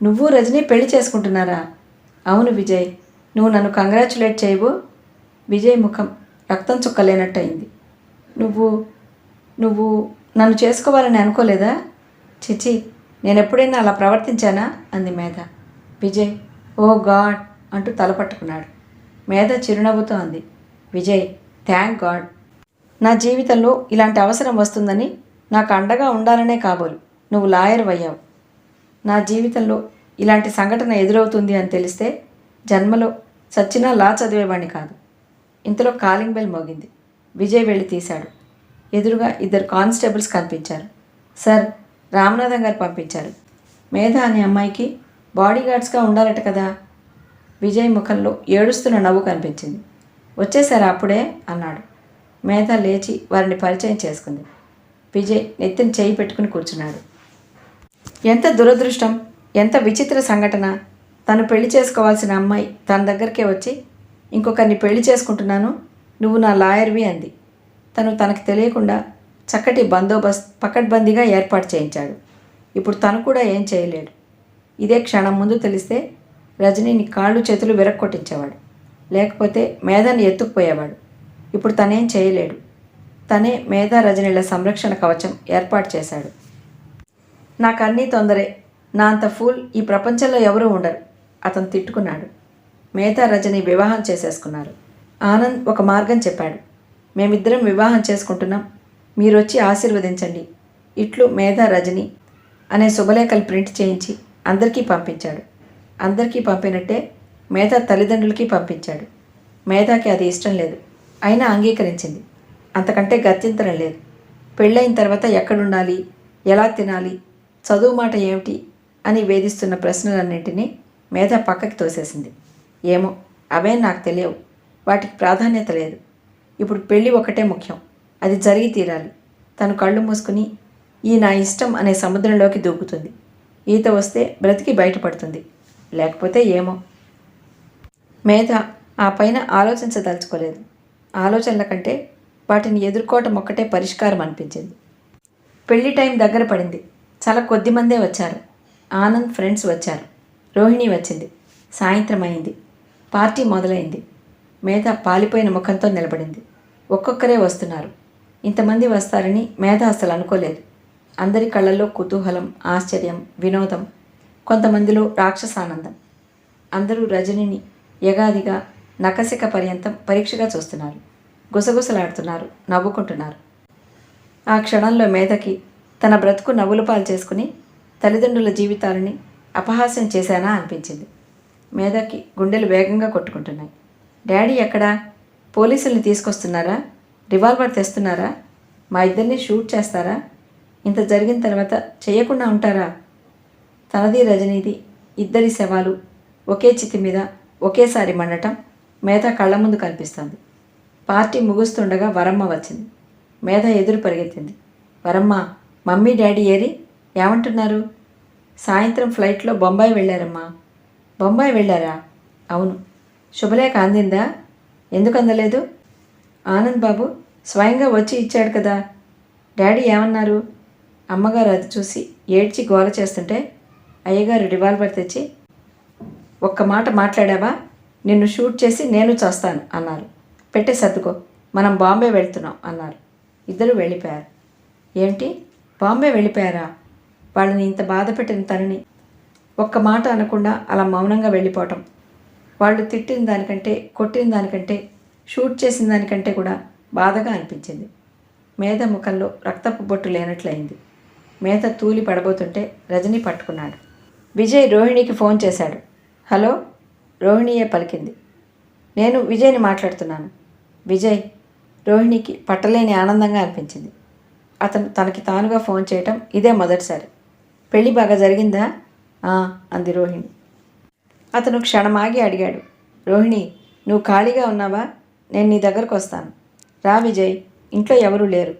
నువ్వు రజనీ పెళ్లి చేసుకుంటున్నారా? అవును విజయ్, నువ్వు నన్ను కంగ్రాచులేట్ చేయవు? విజయ్ ముఖం రక్తం చుక్కలేనట్టయింది. నువ్వు నన్ను చేసుకోవాలని అనుకోలేదా? చిచి, నేను ఎప్పుడైనా అలా ప్రవర్తించానా అంది మేధ. విజయ్ ఓ గాడ్ అంటూ తలపట్టుకున్నాడు. మేధ చిరునవ్వుతో అంది. Vijay, thank God. నా జీవితంలో ఇలాంటి అవసరం వస్తుందని నాకు అండగా ఉండాలనే కాబోలు నువ్వు లాయర్ అయ్యావు. నా జీవితంలో ఇలాంటి సంఘటన ఎదురవుతుంది అని తెలిస్తే జన్మలో సచ్చినా లా చదివేవాడిని కాదు. ఇంతలో కాలింగ్ బెల్ మోగింది. విజయ్ వెళ్ళి తీశాడు. ఎదురుగా 2 కానిస్టేబుల్స్ కనిపించారు. సార్, రామనాథం గారు పంపించారు. మేధ అనే అమ్మాయికి బాడీ గార్డ్స్గా ఉండాలట కదా. విజయ్ ముఖంలో ఏడుస్తున్న నవ్వు కనిపించింది. వచ్చేసారా అప్పుడే అన్నాడు. మేధ లేచి వారిని పరిచయం చేసుకుంది. విజయ్ నెత్తిన చేయి పెట్టుకుని కూర్చున్నాడు. ఎంత దురదృష్టం, ఎంత విచిత్ర సంఘటన. తను పెళ్లి చేసుకోవాల్సిన అమ్మాయి తన దగ్గరికే వచ్చి ఇంకొకరిని పెళ్లి చేసుకుంటున్నాను, నువ్వు నా లాయర్వి అంది. తనకి తెలియకుండా చక్కటి బందోబస్తు పకడ్బందీగా ఏర్పాటు చేయించాడు. ఇప్పుడు తను కూడా ఏం చేయలేడు. ఇదే క్షణం ముందు తెలిస్తే రజనీని కాళ్ళు చేతులు విరక్కొట్టించేవాడు, లేకపోతే మేధని ఎత్తుకుపోయేవాడు. ఇప్పుడు తనేం చేయలేడు. తనే మేధా రజనీల సంరక్షణ కవచం ఏర్పాటు చేశాడు. నాకన్నీ తొందరే, నా అంత ఫూల్ ఈ ప్రపంచంలో ఎవరూ ఉండరు అతను తిట్టుకున్నాడు. మేధా రజని వివాహం చేసేసుకున్నారు. ఆనంద్ ఒక మార్గం చెప్పాడు. మేమిద్దరం వివాహం చేసుకుంటున్నాం, మీరొచ్చి ఆశీర్వదించండి. ఇట్లు మేధా రజని అనే శుభలేఖలు ప్రింట్ చేయించి అందరికీ పంపించాడు. అందరికీ పంపినట్టే మేధా తల్లిదండ్రులకి పంపించాడు. మేధాకి అది ఇష్టం లేదు, అయినా అంగీకరించింది. అంతకంటే గత్యంతరం లేదు. పెళ్ళైన తర్వాత ఎక్కడుండాలి, ఎలా తినాలి, చదువు మాట ఏమిటి అని వేధిస్తున్న ప్రశ్నలన్నింటినీ మేధ పక్కకి తోసేసింది. ఏమో అవే నాకు తెలియవు, వాటికి ప్రాధాన్యత లేదు. ఇప్పుడు పెళ్ళి ఒకటే ముఖ్యం, అది జరిగి తీరాలి. తను కళ్ళు మూసుకుని ఈ నా ఇష్టం అనే సముద్రంలోకి దూకుతుంది. ఈత వస్తే బ్రతికి బయటపడుతుంది, లేకపోతే ఏమో. మేధ ఆ పైన ఆలోచించదలుచుకోలేదు. ఆలోచనల కంటే వాటిని ఎదుర్కోవటం ఒక్కటే పరిష్కారం అనిపించింది. పెళ్లి టైం దగ్గర పడింది. చాలా కొద్ది మందే వచ్చారు. ఆనంద్ ఫ్రెండ్స్ వచ్చారు, రోహిణి వచ్చింది. సాయంత్రం అయింది, పార్టీ మొదలైంది. మేధ పాలిపోయిన ముఖంతో నిలబడింది. ఒక్కొక్కరే వస్తున్నారు. ఇంతమంది వస్తారని మేధ అసలు అనుకోలేదు. అందరి కళ్ళల్లో కుతూహలం, ఆశ్చర్యం, వినోదం, కొంతమందిలో రాక్షసానందం. అందరూ రజనిని యగాదిగా నకసిక పర్యంతం పరీక్షగా చూస్తున్నారు. గుసగుసలాడుతున్నారు, నవ్వుకుంటున్నారు. ఆ క్షణంలో మేధకి తన బ్రతుకు నవ్వుల పాలు చేసుకుని తల్లిదండ్రుల జీవితాలని అపహాస్యం చేశానా అనిపించింది. మేధకి గుండెలు వేగంగా కొట్టుకుంటున్నాయి. డాడీ ఎక్కడా? పోలీసుల్ని తీసుకొస్తున్నారా? రివాల్వర్ తెస్తున్నారా? మా ఇద్దరిని షూట్ చేస్తారా? ఇంత జరిగిన తర్వాత చేయకుండా ఉంటారా? తనది రజనీది ఇద్దరి శవాలు ఒకే చితి మీద ఒకేసారి మండటం మేధ కళ్ళ ముందు కనిపిస్తుంది. పార్టీ ముగుస్తుండగా వరమ్మ వచ్చింది. మేధ ఎదురు పరిగెత్తింది. వరమ్మ, మమ్మీ డాడీ ఏరి? ఏమంటున్నారు? సాయంత్రం ఫ్లైట్లో బొంబాయి వెళ్ళారమ్మా. బొంబాయి వెళ్ళారా? అవును. శుభలేఖ అందిందా? ఎందుకు అందలేదు? ఆనంద్ బాబు స్వయంగా వచ్చి ఇచ్చాడు కదా. డాడీ ఏమన్నారు? అమ్మగారు అది చూసి ఏడ్చి గోల చేస్తుంటే అయ్యగారు రివాల్వర్ తెచ్చి, ఒక్క మాట మాట్లాడావా, నిన్ను షూట్ చేసి నేను చేస్తాను అన్నారు. పెట్టే సర్దుకో, మనం బాంబే వెళ్తున్నాం అన్నారు. ఇద్దరు వెళ్ళిపోయారు. ఏంటి, బాంబే వెళ్ళిపోయారా? వాళ్ళని ఇంత బాధ పెట్టిన తనని ఒక్క మాట అనకుండా అలా మౌనంగా వెళ్ళిపోవటం, వాళ్ళు తిట్టిన దానికంటే, కొట్టిన దానికంటే, షూట్ చేసిన దానికంటే కూడా బాధగా అనిపించింది. మేధ ముఖంలో రక్తపు బొట్టు లేనట్లయింది. మేధ తూలి పడబోతుంటే రజని పట్టుకున్నాడు. విజయ్ రోహిణికి ఫోన్ చేశాడు. హలో, రోహిణియే పలికింది. నేను విజయ్ని మాట్లాడుతున్నాను. విజయ్. రోహిణికి పట్టలేని ఆనందంగా అనిపించింది. అతను తనకి తానుగా ఫోన్ చేయటం ఇదే మొదటిసారి. పెళ్ళి బాగా జరిగిందా? అంది రోహిణి. అతను క్షణమాగి అడిగాడు. రోహిణి, నువ్వు ఖాళీగా ఉన్నావా? నేను నీ దగ్గరకు వస్తాను. రా విజయ్, ఇంట్లో ఎవరూ లేరు.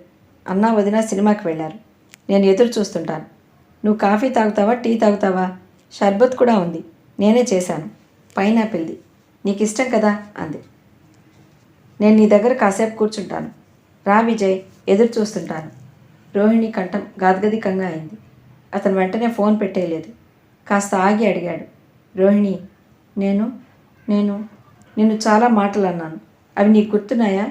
అన్నా వదిన సినిమాకి వెళ్ళారు. నేను ఎదురు చూస్తుంటాను. నువ్వు కాఫీ తాగుతావా, టీ తాగుతావా? షర్బత్ కూడా ఉంది, నేనే చేశాను, పైనాపిల్ది. నీకు ఇష్టం కదా అంది. నేను నీ దగ్గర కాసేపు కూర్చుంటాను. రా విజయ్, ఎదురు చూస్తుంటాను. రోహిణి కంఠం గాద్గదికంగా అయింది. అతను వెంటనే ఫోన్ పెట్టేయలేదు. కాస్త ఆగి అడిగాడు. రోహిణి, నేను నేను నిన్ను చాలా మాటలు అన్నాను. అవి నీకు గుర్తున్నాయా?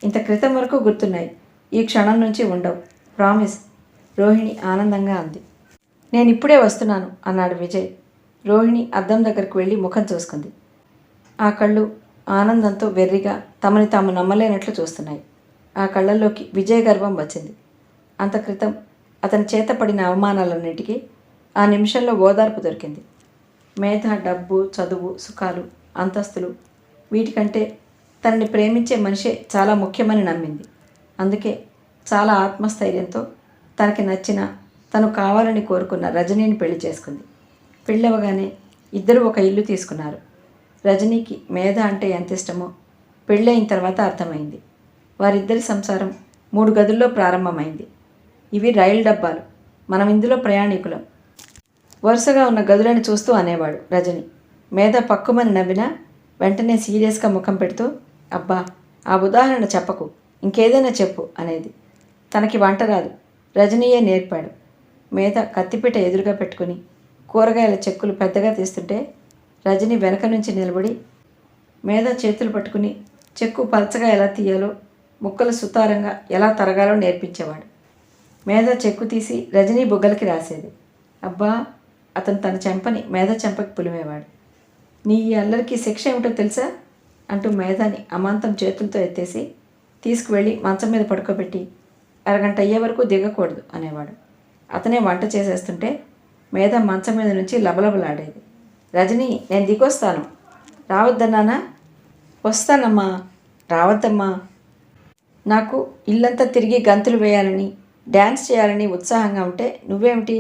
ఇంత క్రితం వరకు గుర్తున్నాయి, ఈ క్షణం నుంచి ఉండవు. ప్రామిస్. రోహిణి ఆనందంగా అంది. నేను ఇప్పుడే వస్తున్నాను అన్నాడు విజయ్. రోహిణి అద్దం దగ్గరకు వెళ్ళి ముఖం చూసుకుంది. ఆ కళ్ళు ఆనందంతో వెర్రిగా తమని తాము నమ్మలేనట్లు చూస్తున్నాయి. ఆ కళ్ళల్లోకి విజయ్ గర్వం వచ్చింది. అంత క్రితం అతని చేత పడిన అవమానాలన్నిటికీ ఆ నిమిషంలో ఓదార్పు దొరికింది. మేధ డబ్బు, చదువు, సుఖాలు, అంతస్తులు వీటికంటే తనని ప్రేమించే మనిషే చాలా ముఖ్యమని నమ్మింది. అందుకే చాలా ఆత్మస్థైర్యంతో తనకి నచ్చిన, తను కావాలని కోరుకున్న రజనీని పెళ్లి చేసుకుంది. పెళ్ళవగానే ఇద్దరూ ఒక ఇల్లు తీసుకున్నారు. రజనీకి మేధ అంటే ఎంత ఇష్టమో పెళ్ళయిన తర్వాత అర్థమైంది. వారిద్దరి సంసారం 3 గదుల్లో ప్రారంభమైంది. ఇవి రైలు డబ్బాలు, మనం ఇందులో ప్రయాణికులం. వరుసగా ఉన్న గదులను చూస్తూ అనేవాడు రజని. మేధ పక్కుమని నవ్వినా వెంటనే సీరియస్గా ముఖం పెడుతూ, అబ్బా ఆ ఉదాహరణ చెప్పకు, ఇంకేదైనా చెప్పు అనేది. తనకి వంట రాదు, రజనీయే నేర్పాడు. మేధ కత్తిపీట ఎదురుగా పెట్టుకుని కూరగాయల చెక్కులు పెద్దగా తీస్తుంటే రజని వెనక నుంచి నిలబడి మేధ చేతులు పట్టుకుని చెక్కు పలచగా ఎలా తీయాలో, ముక్కలు సుతారంగా ఎలా తరగాలో నేర్పించేవాడు. మేధ చెక్కు తీసి రజనీ బుగ్గలకి రాసేది. అబ్బా అతను తన చెంపని మేధ చెంపకి పులిమేవాడు. నీ ఈ అల్లరికి శిక్ష ఏమిటో తెలుసా అంటూ మేధని అమాంతం చేతులతో ఎత్తేసి తీసుకువెళ్ళి మంచం మీద పడుకోబెట్టి అరగంట అయ్యే వరకు దిగకూడదు అనేవాడు. అతనే వంట చేసేస్తుంటే మేధ మంచం మీద నుంచి లబలబలాడేది. రజనీ నేను దిగొస్తాను. రావద్దన్నానా? వస్తానమ్మా. రావద్దమ్మా. నాకు ఇల్లంతా తిరిగి గంతులు వేయాలని డ్యాన్స్ చేయాలని ఉత్సాహంగా ఉంటే నువ్వేమిటి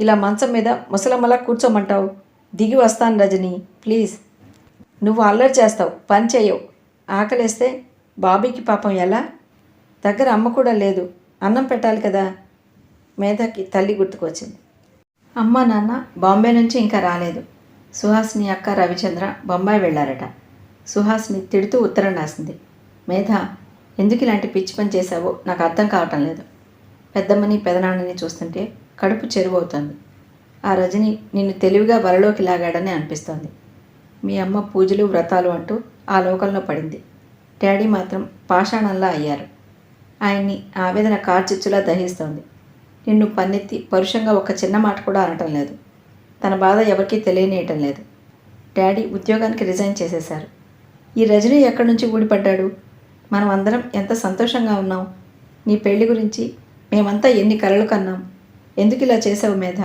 ఇలా మంచం మీద ముసలమ్మలా కూర్చోమంటావు? దిగి వస్తాను రజనీ, ప్లీజ్. నువ్వు అల్లరి చేస్తావు, పని చేయవు. ఆకలేస్తే బాబీకి పాపం ఎలా? దగ్గర అమ్మ కూడా లేదు, అన్నం పెట్టాలి కదా. మేధకి తల్లి గుర్తుకొచ్చింది. అమ్మ నాన్న బాంబే నుంచి ఇంకా రాలేదు. సుహాసిని అక్క రవిచంద్ర బొంబాయి వెళ్ళారట. సుహాసిని తిడుతూ ఉత్తరం రాసింది. మేధ ఎందుకు ఇలాంటి పిచ్చి పని చేశావో నాకు అర్థం కావటం లేదు. పెద్దమ్మని పెదనాన్నని చూస్తుంటే కడుపు చెరువు అవుతుంది. ఆ రజని నిన్ను తెలివిగా వరలోకి లాగాడని అనిపిస్తోంది. మీ అమ్మ పూజలు వ్రతాలు అంటూ ఆ లోకంలో పడింది. డాడీ మాత్రం పాషాణంలా అయ్యారు. ఆయన్ని ఆవేదన కార్చిచ్చులా దహిస్తోంది. నిన్ను పన్నెత్తి పరుషంగా ఒక చిన్న మాట కూడా అనటం లేదు. తన బాధ ఎవరికీ తెలియనియటం లేదు. డాడీ ఉద్యోగానికి రిజైన్ చేసేశారు. ఈ రజనీ ఎక్కడి నుంచి ఊడిపడ్డాడు? మనం అందరం ఎంత సంతోషంగా ఉన్నాం. నీ పెళ్లి గురించి మేమంతా ఎన్ని కలలు కన్నాం. ఎందుకు ఇలా చేసావు మేధ?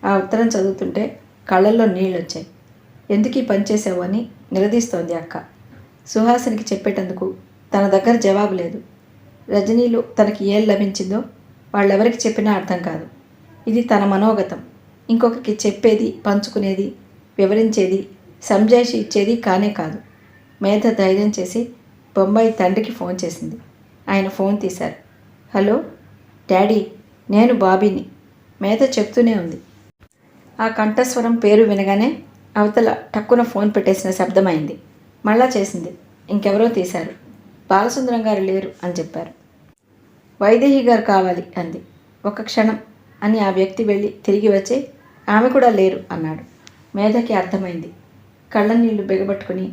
ఆ ఉత్తరం చదువుతుంటే కళ్ళల్లో నీళ్ళొచ్చాయి. ఎందుకు ఈ పని చేసావు అని నిలదీస్తోంది అక్క. సుహాసినికి చెప్పేటందుకు తన దగ్గర జవాబు లేదు. రజనీలో తనకి ఏం లభించిందో వాళ్ళెవరికి చెప్పినా అర్థం కాదు. ఇది తన మనోగతం. ఇంకొకరికి చెప్పేది, పంచుకునేది, వివరించేది, సంజాయిషి ఇచ్చేది కానే కాదు. మేధ ధైర్యం చేసి బొంబాయి తండ్రికి ఫోన్ చేసింది. ఆయన ఫోన్ తీశారు. హలో డాడీ, నేను బాబీని. మేధ చెప్తూనే ఉంది. ఆ కంఠస్వరం పేరు వినగానే అవతల టక్కున ఫోన్ పెట్టేసిన శబ్దమైంది. మళ్ళా చేసింది. ఇంకెవరో తీశారు. బాలసుందరం గారు లేరు అని చెప్పారు. వైదేహి గారు కావాలి అంది. ఒక క్షణం అని ఆ వ్యక్తి వెళ్ళి తిరిగి వచ్చి ఆమె కూడా లేరు అన్నాడు. మేధకి అర్థమైంది. కళ్ళ నీళ్లు బిగబట్టుకుని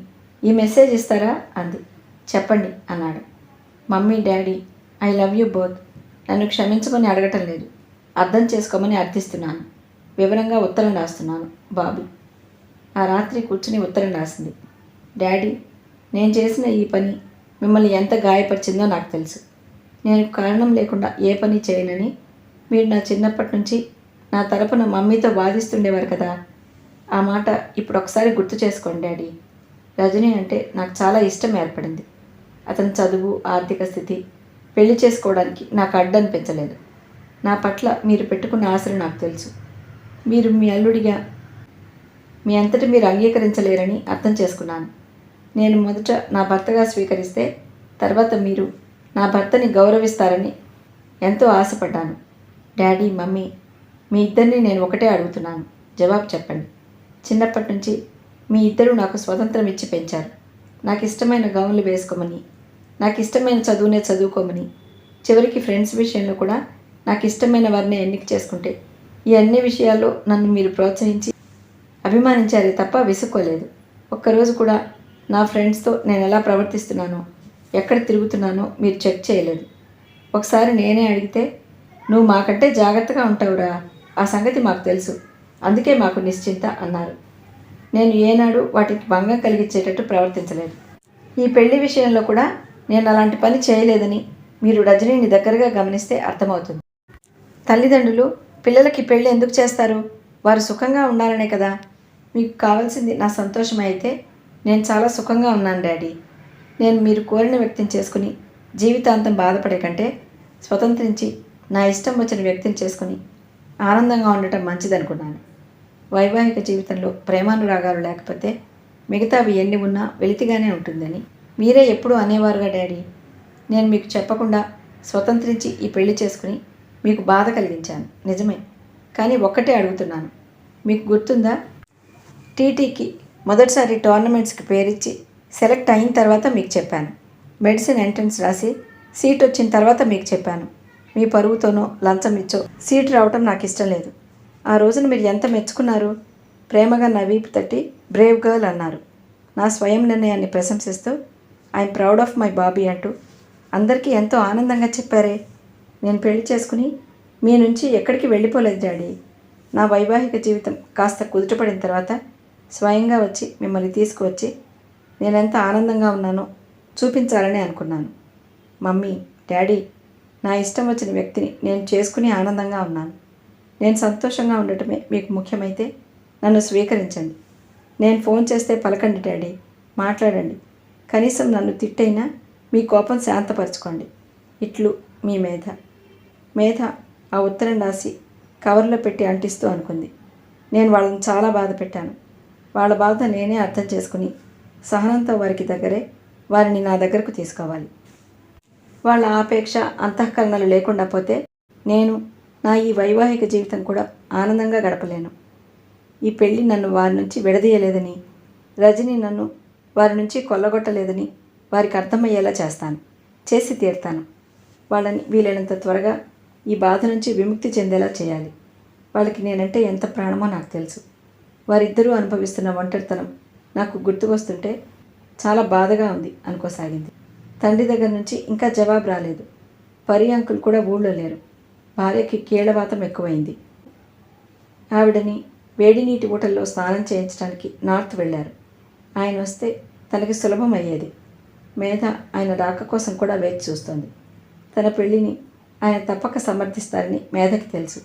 ఈ మెసేజ్ ఇస్తారా అంది. చెప్పండి అన్నాడు. Mummy daddy I love you both. నన్ను క్షమించమని అడగటం లేదు, అర్థం చేసుకోమని అర్థిస్తున్నాను. వివరంగా ఉత్తరం రాస్తున్నాను. బాబీ. ఆ రాత్రి కూర్చుని ఉత్తరం రాసింది. డాడీ, నేను చేసిన ఈ పని మిమ్మల్ని ఎంత గాయపరిచిందో నాకు తెలుసు. నేను కారణం లేకుండా ఏ పని చేయనని మీరు నా చిన్నప్పటి నుంచి నా తరపున మమ్మీతో వాదిస్తుండేవారు కదా. ఆ మాట ఇప్పుడు ఒకసారి గుర్తు చేసుకోండి డాడీ. రజనీ అంటే నాకు చాలా ఇష్టం ఏర్పడింది. అతని చదువు, ఆర్థిక స్థితి పెళ్లి చేసుకోవడానికి నాకు అడ్డనిపించలేదు. నా పట్ల మీరు పెట్టుకున్న ఆశలు నాకు తెలుసు. మీరు మీ అల్లుడిగా మీ అంతటి మీరు అంగీకరించలేరని అర్థం చేసుకున్నాను. నేను మొదట నా భర్తగా స్వీకరిస్తే తర్వాత మీరు నా భర్తని గౌరవిస్తారని ఎంతో ఆశపడ్డాను. డాడీ, మమ్మీ మీ ఇద్దరిని నేను ఒకటే అడుగుతున్నాను, జవాబు చెప్పండి. చిన్నప్పటి నుంచి మీ ఇద్దరూ నాకు స్వతంత్రం ఇచ్చి పెంచారు. నాకు ఇష్టమైన గౌన్లు వేసుకోమని, నాకు ఇష్టమైన చదువునే చదువుకోమని, చివరికి ఫ్రెండ్స్ విషయంలో కూడా నాకు ఇష్టమైన వారిని ఎన్నిక చేసుకుంటే ఈ అన్ని విషయాల్లో నన్ను మీరు ప్రోత్సహించి అభిమానించారే తప్ప విసుక్కోలేదు. ఒక్కరోజు కూడా నా ఫ్రెండ్స్తో నేను ఎలా ప్రవర్తిస్తున్నానో, ఎక్కడ తిరుగుతున్నానో మీరు చెక్ చేయలేదు. ఒకసారి నేనే అడిగితే నువ్వు మాకంటే జాగ్రత్తగా ఉంటావురా, ఆ సంగతి మాకు తెలుసు, అందుకే మాకు నిశ్చింత అన్నారు. నేను ఏనాడు వాటికి భంగం కలిగించేటట్టు ప్రవర్తించలేదు. ఈ పెళ్లి విషయంలో కూడా నేను అలాంటి పని చేయలేదని మీరు రజనీని దగ్గరగా గమనిస్తే అర్థమవుతుంది. తల్లిదండ్రులు పిల్లలకి పెళ్ళి ఎందుకు చేస్తారు? వారు సుఖంగా ఉండాలనే కదా. మీకు కావాల్సింది నా సంతోషమే అయితే నేను చాలా సుఖంగా ఉన్నాను డాడీ. నేను మీరు కోరిన వ్యక్తిని చేసుకుని జీవితాంతం బాధపడే కంటే స్వతంత్రించి నా ఇష్టం వచ్చిన వ్యక్తిని చేసుకుని ఆనందంగా ఉండటం మంచిదనుకున్నాను. వైవాహిక జీవితంలో ప్రేమానురాగాలు లేకపోతే మిగతావి ఎన్ని ఉన్నా వెలితిగానే ఉంటుందని మీరే ఎప్పుడూ అనేవారుగా డాడీ. నేను మీకు చెప్పకుండా స్వతంత్రించి ఈ పెళ్లి చేసుకుని మీకు బాధ కలిగించాను నిజమే. కానీ ఒక్కటే అడుగుతున్నాను, మీకు గుర్తుందా, టీటీకి మొదటిసారి టోర్నమెంట్స్కి పేరిచ్చి సెలెక్ట్ అయిన తర్వాత మీకు చెప్పాను. మెడిసిన్ ఎంట్రన్స్ రాసి సీట్ వచ్చిన తర్వాత మీకు చెప్పాను. మీ పరుగుతోనో లంచం ఇచ్చో సీట్ రావటం నాకు ఇష్టం లేదు. ఆ రోజున మీరు ఎంత మెచ్చుకున్నారు. ప్రేమగా నా వీపు తట్టి బ్రేవ్ గర్ల్ అన్నారు. నా స్వయం నిర్ణయాన్ని ప్రశంసిస్తూ I'm proud of my Bobby అంటూ అందరికీ ఎంతో ఆనందంగా చెప్పారే. నేను పెళ్లి చేసుకుని మీ నుంచి ఎక్కడికి వెళ్ళిపోలేదు డాడీ. నా వైవాహిక జీవితం కాస్త కుదుటపడిన తర్వాత స్వయంగా వచ్చి మిమ్మల్ని తీసుకువచ్చి నేనెంత ఆనందంగా ఉన్నానో చూపించాలని అనుకున్నాను. మమ్మీ, డాడీ, నా ఇష్టం వచ్చిన వ్యక్తిని నేను చేసుకుని ఆనందంగా ఉన్నాను. నేను సంతోషంగా ఉండటమే మీకు ముఖ్యమైతే నన్ను స్వీకరించండి. నేను ఫోన్ చేస్తే పలకండి డాడీ, మాట్లాడండి. కనీసం నన్ను తిట్టైనా మీ కోపం శాంతపరచుకోండి. ఇట్లు మీ మేధ. మేధ ఆ ఉత్తరం రాసి కవర్లో పెట్టి అంటిస్తూ అనుకుంది, నేను వాళ్ళని చాలా బాధ పెట్టాను. వాళ్ళ బాధ నేనే అర్థం చేసుకుని సహనంతో వారికి దగ్గరే వారిని నా దగ్గరకు తీసుకోవాలి. వాళ్ళ ఆపేక్ష అంతఃకరణలు లేకుండా పోతే నేను నా ఈ వైవాహిక జీవితం కూడా ఆనందంగా గడపలేను. ఈ పెళ్ళి నన్ను వారి నుంచి విడదీయలేదని, రజని నన్ను వారి నుంచి కొల్లగొట్టలేదని వారికి అర్థమయ్యేలా చేస్తాను, చేసి తీరుతాను. వాళ్ళని వీలైనంత త్వరగా ఈ బాధ నుంచి విముక్తి చెందేలా చేయాలి. వాళ్ళకి నేనంటే ఎంత ప్రాణమో నాకు తెలుసు. వారిద్దరూ అనుభవిస్తున్న ఒంటరితనం నాకు గుర్తుకొస్తుంటే చాలా బాధగా ఉంది అనుకోసాగింది. తండ్రి దగ్గర నుంచి ఇంకా జవాబు రాలేదు. పరి అంకుల్ కూడా ఊళ్ళో లేరు. భార్యకి కీళ్లవాతం ఎక్కువైంది. ఆవిడని వేడి నీటి ఊటల్లో స్నానం చేయించడానికి నార్త్ వెళ్ళారు. ఆయన వస్తే తనకి సులభం అయ్యేది. మేధ ఆయన రాక కోసం కూడా వేచి చూస్తోంది. తన పెళ్ళిని ఆయన తప్పక సమర్థిస్తారని మేధకి తెలుసు.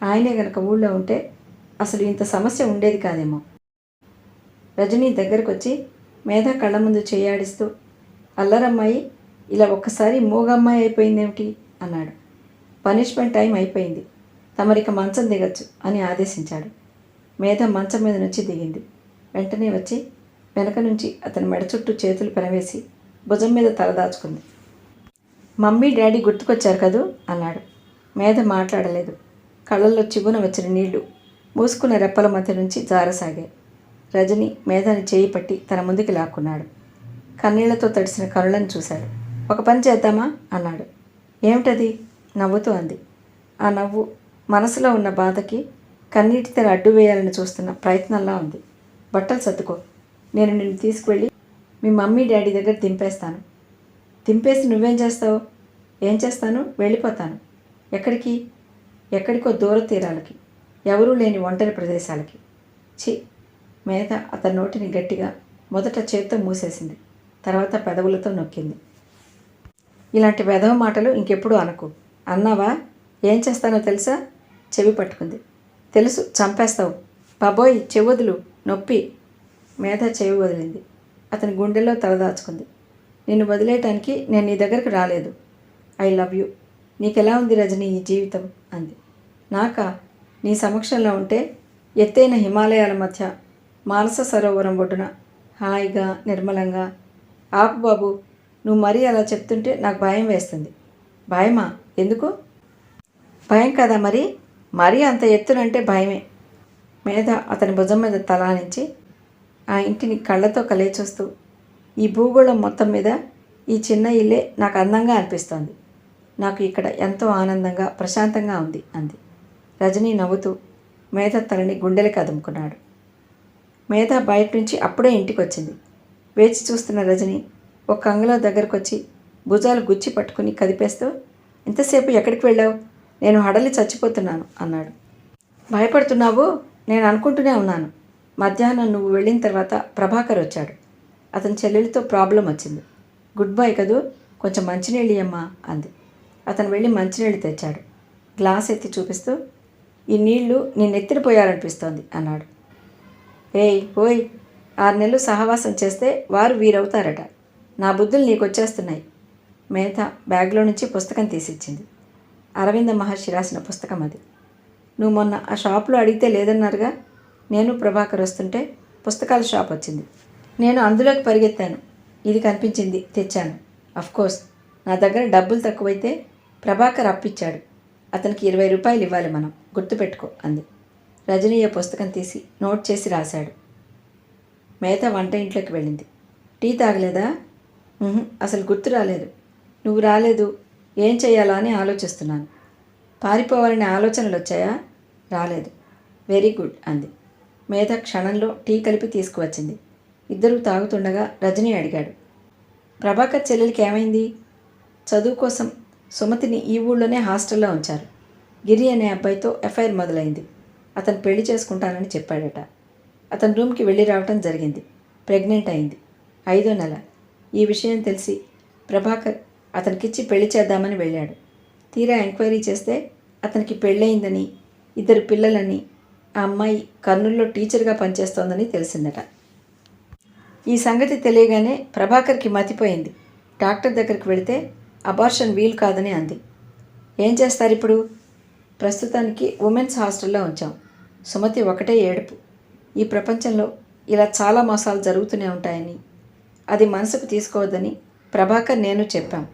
ఆయనే గనక ఊళ్ళో ఉంటే అసలు ఇంత సమస్య ఉండేది కాదేమో. రజనీ దగ్గరకు వచ్చి మేధ కళ్ళ ముందు చేయాడిస్తూ, అల్లరమ్మాయి ఇలా ఒక్కసారి మూగమ్మాయి అయిపోయిందేమిటి అన్నాడు. పనిష్మెంట్ టైం అయిపోయింది, తమరిక మంచం దిగచ్చు అని ఆదేశించాడు. మేధ మంచం మీద నుంచి దిగింది. వెంటనే వచ్చి వెనక నుంచి అతని మెడ చుట్టూ చేతులు పెనవేసి భుజం మీద తలదాచుకుంది. మమ్మీ డాడీ గుర్తుకొచ్చారు కదూ అన్నాడు. మేధ మాట్లాడలేదు. కళ్ళల్లో చిగున వచ్చిన నీళ్లు మూసుకున్న రెప్పల మధ్య నుంచి జారసాగాయి. రజని మేధని చేయి పట్టి తన ముందుకి లాక్కున్నాడు. కన్నీళ్లతో తడిసిన కనులను చూశాడు. ఒక పని చేద్దామా అన్నాడు. ఏమిటది? నవ్వుతూ అంది. ఆ నవ్వు మనసులో ఉన్న బాధకి కన్నీటి తెర అడ్డు వేయాలని చూస్తున్న ప్రయత్నంలా ఉంది. బట్టలు సర్దుకో, నేను నిన్ను తీసుకువెళ్ళి మీ మమ్మీ డాడీ దగ్గర దింపేస్తాను. దింపేసి నువ్వేం చేస్తావు? ఏం చేస్తాను? వెళ్ళిపోతాను. ఎక్కడికి? ఎక్కడికో దూర తీరాలకి, ఎవరూ లేని ఒంటరి ప్రదేశాలకి. ఛీ! మేధ అతని నోటిని గట్టిగా మొదట చేత్తో మూసేసింది, తర్వాత పెదవులతో నొక్కింది. ఇలాంటి వెధవ మాటలు ఇంకెప్పుడు అనకు. అన్నావా? ఏం చేస్తానో తెలుసా? చెవి పట్టుకుంది. తెలుసు, చంపేస్తావు. బాబోయ్, చెవొదులు, నొప్పి. మేధ చెవి వదిలింది. అతని గుండెల్లో తలదాచుకుంది. నిన్ను వదిలేయటానికి నేను నీ దగ్గరకు రాలేదు. I love you. నీకెలా ఉంది రజని ఈ జీవితం అంది. నాకా? నీ సమక్షంలో ఉంటే ఎత్తైన హిమాలయాల మధ్య మానస సరోవరం ఒడ్డున హాయిగా నిర్మలంగా. ఆపు బాబు, నువ్వు మరీ అలా చెప్తుంటే నాకు భయం వేస్తుంది. భయమా? ఎందుకు? భయం కదా మరి. మరీ అంత ఎత్తునంటే భయమే. మేధ అతని భుజం మీద తలానించి ఆ ఇంటిని కళ్ళతో కలే చూస్తూ, ఈ భూగోళం మొత్తం మీద ఈ చిన్న ఇల్లే నాకు అందంగా అనిపిస్తోంది. నాకు ఇక్కడ ఎంతో ఆనందంగా ప్రశాంతంగా ఉంది అంది. రజనీ నవ్వుతూ మేధ తలని గుండెలకి అదుముకున్నాడు. మేధ బయట నుంచి అప్పుడే ఇంటికి వచ్చింది. వేచి చూస్తున్న రజని ఒక అంగలో దగ్గరకు వచ్చి భుజాలు గుచ్చి పట్టుకుని కదిపేస్తూ, ఇంతసేపు ఎక్కడికి వెళ్ళావు? నేను హడలి చచ్చిపోతున్నాను అన్నాడు. భయపడుతున్నావు? నేను అనుకుంటూనే ఉన్నాను. మధ్యాహ్నం నువ్వు వెళ్ళిన తర్వాత ప్రభాకర్ వచ్చాడు. అతని చెల్లెలితో ప్రాబ్లం వచ్చింది. గుడ్ బై కదూ, కొంచెం మంచినీళ్ళు ఇయ్యమ్మా అంది. అతను వెళ్ళి మంచినీళ్ళు తెచ్చాడు. గ్లాస్ ఎత్తి చూపిస్తూ, ఈ నీళ్లు నీ నెత్తిన పోయాలనిపిస్తోంది అన్నాడు. ఏయ్ ఓయ్, 6 నెలలు సహవాసం చేస్తే వారు వీరవుతారట. నా బుద్ధులు నీకు వచ్చేస్తున్నాయి. మేధ బ్యాగ్లో నుంచి పుస్తకం తీసిచ్చింది. అరవింద మహర్షి రాసిన పుస్తకం అది. నువ్వు మొన్న ఆ షాప్లో అడిగితే లేదన్నారుగా. నేను ప్రభాకర్ వస్తుంటే పుస్తకాల షాప్ వచ్చింది. నేను అందులోకి పరిగెత్తాను. ఇది కనిపించింది, తెచ్చాను. అఫ్కోర్స్ నా దగ్గర డబ్బులు తక్కువైతే ప్రభాకర్ అప్పిచ్చాడు. అతనికి 20 రూపాయలు ఇవ్వాలి మనం, గుర్తుపెట్టుకో అంది. రజనీయ పుస్తకం తీసి నోట్ చేసి రాశాడు. మేత వంట ఇంట్లోకి వెళ్ళింది. టీ తాగలేదా? అసలు గుర్తు రాలేదు. నువ్వు రాలేదు, ఏం చెయ్యాలా అని ఆలోచిస్తున్నాను. పారిపోవాలనే ఆలోచనలు వచ్చాయా? రాలేదు. వెరీ గుడ్ అంది. మేధ క్షణంలో టీ కలిపి తీసుకువచ్చింది. ఇద్దరూ తాగుతుండగా రజనీ అడిగాడు, ప్రభాకర్ చెల్లెలికి ఏమైంది? చదువు కోసం సుమతిని ఈ ఊళ్ళోనే హాస్టల్లో ఉంచారు. గిరి అనే అబ్బాయితో ఎఫ్ఐఆర్ మొదలైంది. అతను పెళ్లి చేసుకుంటానని చెప్పాడట. అతని రూమ్కి వెళ్ళి రావటం జరిగింది. ప్రెగ్నెంట్ అయింది. 5వ నెల. ఈ విషయం తెలిసి ప్రభాకర్ అతనికిచ్చి పెళ్లి చేద్దామని వెళ్ళాడు. తీరా ఎంక్వైరీ చేస్తే అతనికి పెళ్ళయిందని, 2 పిల్లలని, ఆ అమ్మాయి కర్నూలులో టీచర్గా పనిచేస్తోందని తెలిసిందట. ఈ సంగతి తెలియగానే ప్రభాకర్కి మతిపోయింది. డాక్టర్ దగ్గరికి వెళితే అబార్షన్ వీలు కాదని అంది. ఏం చేస్తారు ఇప్పుడు? ప్రస్తుతానికి ఉమెన్స్ హాస్టల్లో ఉంచాం. సుమతి ఒకటే ఏడుపు. ఈ ప్రపంచంలో ఇలా చాలా మోసాలు జరుగుతూనే ఉంటాయని, అది మనసుకు తీసుకోవద్దని ప్రభాకర్ నేను చెప్పాం.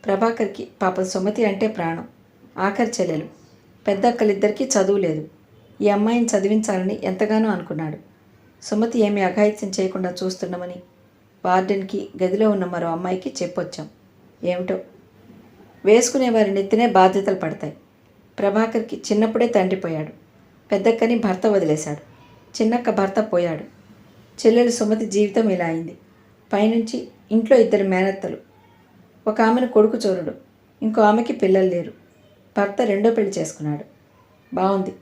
ప్రభాకర్కి పాప సుమతి అంటే ప్రాణం. ఆఖరి చెల్లెలు. పెద్దక్కలిద్దరికీ చదువు లేదు. ఈ అమ్మాయిని చదివించాలని ఎంతగానో అనుకున్నాడు. సుమతి ఏమీ అఘాయిత్యం చేయకుండా చూస్తున్నామని వార్డెన్కి గదిలో ఉన్న మరో అమ్మాయికి చెప్పొచ్చాం. ఏమిటో, వేసుకునేవారి నెత్తినే బాధ్యతలు పడతాయి. ప్రభాకర్కి చిన్నప్పుడే తండ్రి పోయాడు. పెద్దక్కని భర్త వదిలేశాడు. చిన్నక్క భర్త పోయాడు. చెల్లెలు సుమతి జీవితం ఇలా అయింది. పైనుంచి ఇంట్లో 2 మేనత్తలు. ఒక ఆమెను కొడుకు చోరుడు, ఇంకో ఆమెకి పిల్లలు లేరు. భర్త 2వ పెళ్లి చేసుకున్నాడు. బాగుంది.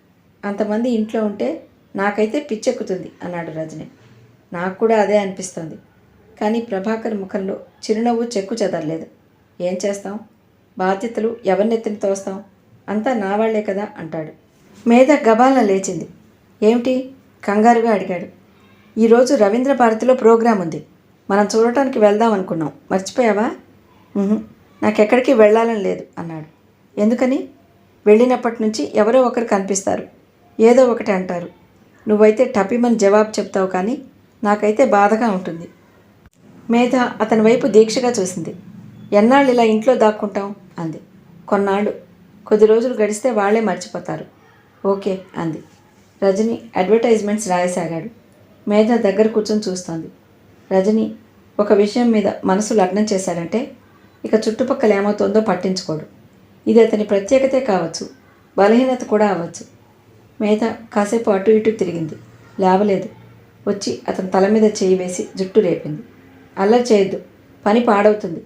అంతమంది ఇంట్లో ఉంటే నాకైతే పిచ్చెక్కుతుంది అన్నాడు రజని. నాకు కూడా అదే అనిపిస్తోంది. కానీ ప్రభాకర్ ముఖంలో చిరునవ్వు చెక్కు చెదరలేదు. ఏం చేస్తాం? బాధ్యతలు ఎవరినెత్తిన తోస్తాం? అంతా నా వాళ్లే కదా అంటాడు. మేధ గబాలన లేచింది. ఏమిటి? కంగారుగా అడిగాడు. ఈరోజు రవీంద్ర భారతిలో ప్రోగ్రాం ఉంది. మనం చూడటానికి వెళ్దాం అనుకున్నాం. మర్చిపోయావా? నాకెక్కడికి వెళ్ళాలని లేదు అన్నాడు. ఎందుకని? వెళ్ళినప్పటి నుంచి ఎవరో ఒకరు కనిపిస్తారు, ఏదో ఒకటి అంటారు. నువ్వైతే టపిమని జవాబు చెప్తావు, కానీ నాకైతే బాధగా ఉంటుంది. మేధ అతని వైపు దీక్షగా చూసింది. ఎన్నాళ్ళు ఇలా ఇంట్లో దాక్కుంటాం అంది. కొన్నాళ్ళు. కొద్ది రోజులు గడిస్తే వాళ్లే మర్చిపోతారు. ఓకే అంది. రజని అడ్వర్టైజ్మెంట్స్ రాయసాగాడు. మేధ దగ్గర కూర్చొని చూస్తోంది. రజని ఒక విషయం మీద మనసు లగ్నం చేశాడంటే ఇక చుట్టుపక్కల ఏమవుతుందో పట్టించుకోడు. ఇది అతని ప్రత్యేకతే కావచ్చు, బలహీనత కూడా అవ్వచ్చు. మేధ కాసేపు అటు ఇటు తిరిగింది. లేవలేదు. వచ్చి అతని తల మీద చేయి వేసి జుట్టు రేపింది. అల్లరి చేయొద్దు, పని పాడవుతుంది.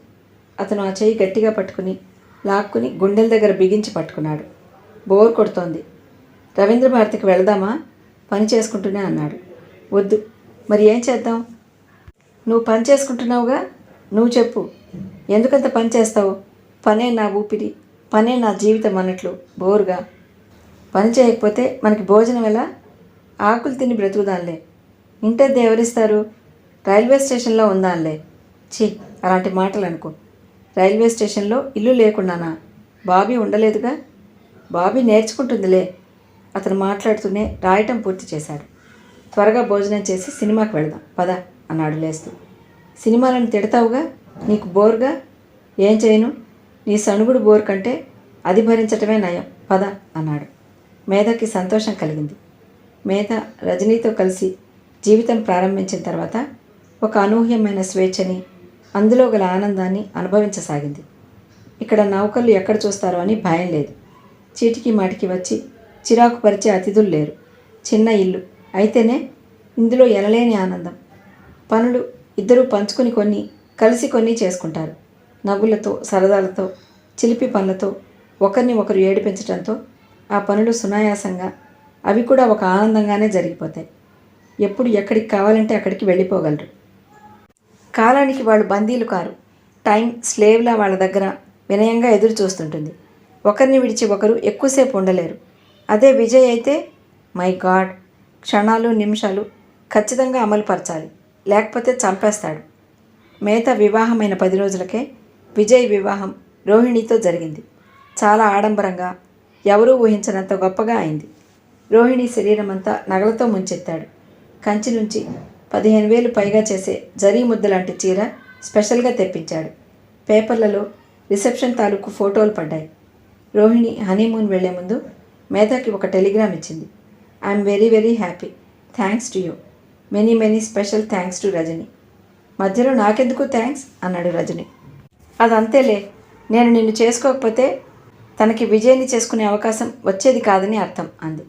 అతను ఆ చేయి గట్టిగా పట్టుకుని లాక్కుని గుండెల దగ్గర బిగించి పట్టుకున్నాడు. బోర్ కొడుతోంది. రవీంద్ర భారతికి వెళదామా? పని చేసుకుంటూనే అన్నాడు. వద్దు. మరి ఏం చేద్దాం? నువ్వు పని చేసుకుంటున్నావుగా, నువ్వు చెప్పు. ఎందుకంత పని చేస్తావు? పనే నా ఊపిరి, పనే నా జీవితం అన్నట్లు బోరుగా. పని చేయకపోతే మనకి భోజనం ఎలా? ఆకులు తిని బ్రతుకుదాంలే. ఇంటద్దు ఎవరిస్తారు? రైల్వే స్టేషన్లో ఉందాంలే. ఛీ, అలాంటి మాటలు అనుకో. రైల్వే స్టేషన్లో ఇల్లు లేకుండానా? బాబీ ఉండలేదుగా. బాబీ నేర్చుకుంటుందిలే. అతను మాట్లాడుతూనే రాయటం పూర్తి చేశాడు. త్వరగా భోజనం చేసి సినిమాకి వెళదాం పద అన్నాడు లేస్తూ. సినిమాలను తిడతావుగా, నీకు బోర్గా. ఏం చేయను? నీ సణుగుడు బోర్ కంటే అది భరించటమే నయం, పద అన్నాడు. మేధకి సంతోషం కలిగింది. మేధ రజనీతో కలిసి జీవితం ప్రారంభించిన తర్వాత ఒక అనూహ్యమైన స్వేచ్ఛని, అందులో గల ఆనందాన్ని అనుభవించసాగింది. ఇక్కడ నౌకర్లు ఎక్కడ చూస్తారో అని భయం లేదు. చీటికి మాటికి వచ్చి చిరాకు పరిచే అతిథులు లేరు. చిన్న ఇల్లు అయితేనే ఇందులో ఎనలేని ఆనందం. పనులు ఇద్దరూ పంచుకొని కొన్ని, కలిసి కొన్ని చేసుకుంటారు. నవ్వులతో, సరదాలతో, చిలిపి పనులతో, ఒకరిని ఒకరు ఏడిపించడంతో ఆ పనులు సునాయాసంగా, అవి కూడా ఒక ఆనందంగానే జరిగిపోతాయి. ఎప్పుడు ఎక్కడికి కావాలంటే అక్కడికి వెళ్ళిపోగలరు. కాలానికి వాళ్ళు బందీలు కారు. టైం స్లేవ్లా వాళ్ళ దగ్గర వినయంగా ఎదురు చూస్తుంటుంది. ఒకరిని విడిచి ఒకరు ఎక్కువసేపు ఉండలేరు. అదే విజయ్ అయితే మై గాడ్, క్షణాలు నిమిషాలు ఖచ్చితంగా అమలుపరచాలి, లేకపోతే చంపేస్తాడు. మేత వివాహమైన 10 రోజులకే విజయ్ వివాహం రోహిణితో జరిగింది. చాలా ఆడంబరంగా, ఎవరూ ఊహించనంత గొప్పగా అయింది. రోహిణి శరీరమంతా నగలతో ముంచెత్తాడు. కంచి నుంచి 15,000 పైగా చేసే జరీ ముద్ద లాంటి చీర స్పెషల్గా తెప్పించాడు. పేపర్లలో రిసెప్షన్ తాలూకు ఫోటోలు పడ్డాయి. రోహిణి హనీమూన్ వెళ్లే ముందు మేధాకి ఒక టెలిగ్రామ్ ఇచ్చింది. I'm very very happy. Thanks to you. Many many special thanks to Rajani. మధ్యలో నాకెందుకు థ్యాంక్స్ అన్నాడు రజని. అదంతేలే, నేను నిన్ను చేసుకోకపోతే తనకి విజయ్ని చేసుకునే అవకాశం వచ్చేది కాదని అర్థం అంది.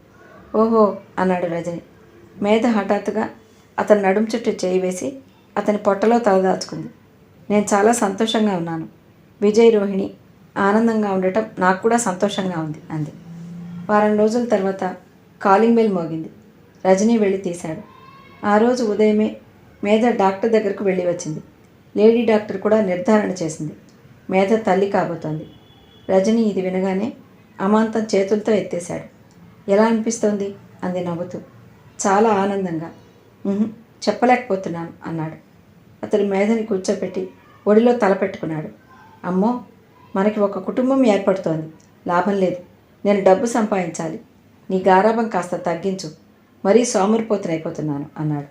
ఓహో అన్నాడు రజని. మేధ హఠాత్తుగా అతని నడుం చుట్టూ చేయి వేసి అతని పొట్టలో తలదాచుకుంది. నేను చాలా సంతోషంగా ఉన్నాను. విజయ్ రోహిణి ఆనందంగా ఉండటం నాకు కూడా సంతోషంగా ఉంది అంది. వారం రోజుల తర్వాత కాలింగ్ బెల్ మోగింది. రజనీ వెళ్ళి తీశాడు. ఆ రోజు ఉదయమే మేధ డాక్టర్ దగ్గరకు వెళ్ళి వచ్చింది. లేడీ డాక్టర్ కూడా నిర్ధారణ చేసింది. మేధ తల్లి కాబోతోంది. రజని ఇది వినగానే అమాంతం చేతులతో ఎత్తేశాడు. ఎలా అనిపిస్తోంది అంది నవ్వుతూ. చాలా ఆనందంగా. చెప్పలేకపోతున్నాను అన్నాడు. అతడు మేధని కూర్చోపెట్టి ఒడిలో తలపెట్టుకున్నాడు. అమ్మో, మనకి ఒక కుటుంబం ఏర్పడుతోంది. లాభం లేదు. నేను డబ్బు సంపాదించాలి. నీ గారాబం కాస్త తగ్గించు. మరీ సోమరిపోతునైపోతున్నాను అన్నాడు.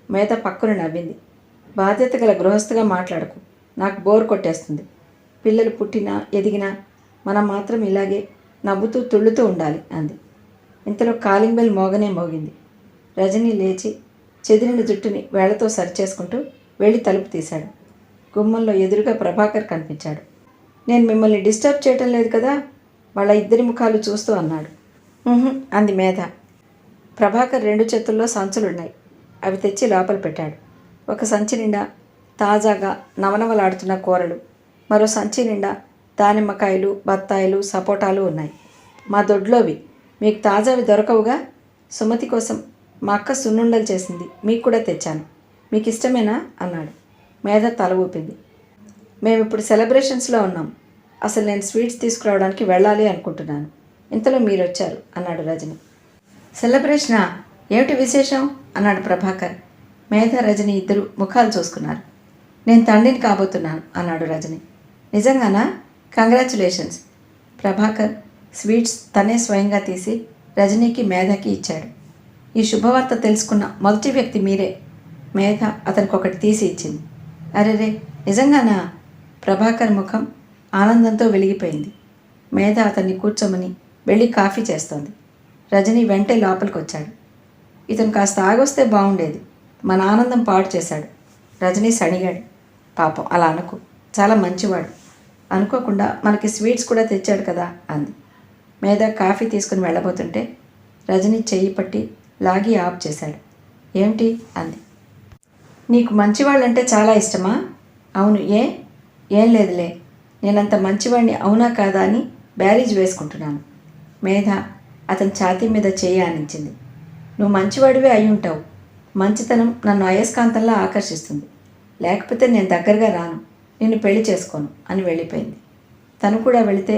మేధ పక్కున నవ్వింది. బాధ్యత గల గృహస్థుగా మాట్లాడకు. నాకు బోర్ కొట్టేస్తుంది. పిల్లలు పుట్టినా ఎదిగినా మనం మాత్రం ఇలాగే నవ్వుతూ తుళ్ళుతూ ఉండాలి అంది. ఇంతలో కాలింగ్ బెల్ మోగనే మోగింది. రజని లేచి చెదిరిన జుట్టుని వేళ్లతో సరిచేసుకుంటూ వెళ్ళి తలుపు తీశాడు. గుమ్మంలో ఎదురుగా ప్రభాకర్ కనిపించాడు. నేను మిమ్మల్ని డిస్టర్బ్ చేయటం లేదు కదా? వాళ్ళ ఇద్దరి ముఖాలు చూస్తూ అన్నాడు. అంది మేధ. ప్రభాకర్ 2 చేతుల్లో సంచులున్నాయి. అవి తెచ్చి లోపల పెట్టాడు. ఒక సంచి నిండా తాజాగా నవనవలాడుతున్న కూరలు, మరో సంచి నిండా దానిమ్మకాయలు, బత్తాయిలు, సపోటాలు ఉన్నాయి. మా దొడ్లోవి. మీకు తాజావి దొరకవుగా? సుమతి కోసం మా అక్క సున్నుండలు చేసింది. మీకు కూడా తెచ్చాను. మీకు ఇష్టమేనా అన్నాడు. మేధ తల ఊపింది. మేమిప్పుడు సెలబ్రేషన్స్లో ఉన్నాం. అసలు నేను స్వీట్స్ తీసుకురావడానికి వెళ్ళాలి అనుకుంటున్నాను. ఇంతలో మీరు వచ్చారు అన్నాడు రజని. సెలబ్రేషనా? ఏమిటి విశేషం అన్నాడు ప్రభాకర్. మేధ రజని ఇద్దరు ముఖాలు చూసుకున్నారు. నేను తండ్రిని కాబోతున్నాను అన్నాడు రజని. నిజంగానా? కంగ్రాచులేషన్స్. ప్రభాకర్ స్వీట్స్ తనే స్వయంగా తీసి రజనీకి మేధకి ఇచ్చాడు. ఈ శుభవార్త తెలుసుకున్న మొదటి వ్యక్తి మీరే. మేధ అతనికి ఒకటి తీసి ఇచ్చింది. అరెరే, నిజంగానా? ప్రభాకర్ ముఖం ఆనందంతో వెలిగిపోయింది. మేధ అతన్ని కూర్చోమని వెళ్ళి కాఫీ చేస్తోంది. రజనీ వెంటే లోపలికి వచ్చాడు. ఇతను కాస్త ఆగొస్తే బాగుండేది. మన ఆనందం పాడు చేశాడు. రజనీ సణిగాడు. పాపం అలా అనుకు, చాలా మంచివాడు. అనుకోకుండా మనకి స్వీట్స్ కూడా తెచ్చాడు కదా అంది. మేధ కాఫీ తీసుకుని వెళ్ళబోతుంటే రజనీ చెయ్యి పట్టి లాగి ఆఫ్ చేశాడు. ఏమిటి అంది. నీకు మంచివాళ్ళంటే చాలా ఇష్టమా? అవును. ఏం లేదులే. నేనంత మంచివాడిని అవునా కాదా అని బ్యారేజ్ వేసుకుంటున్నాను. మేధ అతని ఛాతీ మీద చేయి ఆనించింది. నువ్వు మంచివాడివే అయి ఉంటావు. మంచితనం నన్ను అయస్కాంతంలా ఆకర్షిస్తుంది. లేకపోతే నేను దగ్గరగా రాను, నిన్ను పెళ్లి చేసుకోను అని వెళ్ళిపోయింది. తను కూడా వెళితే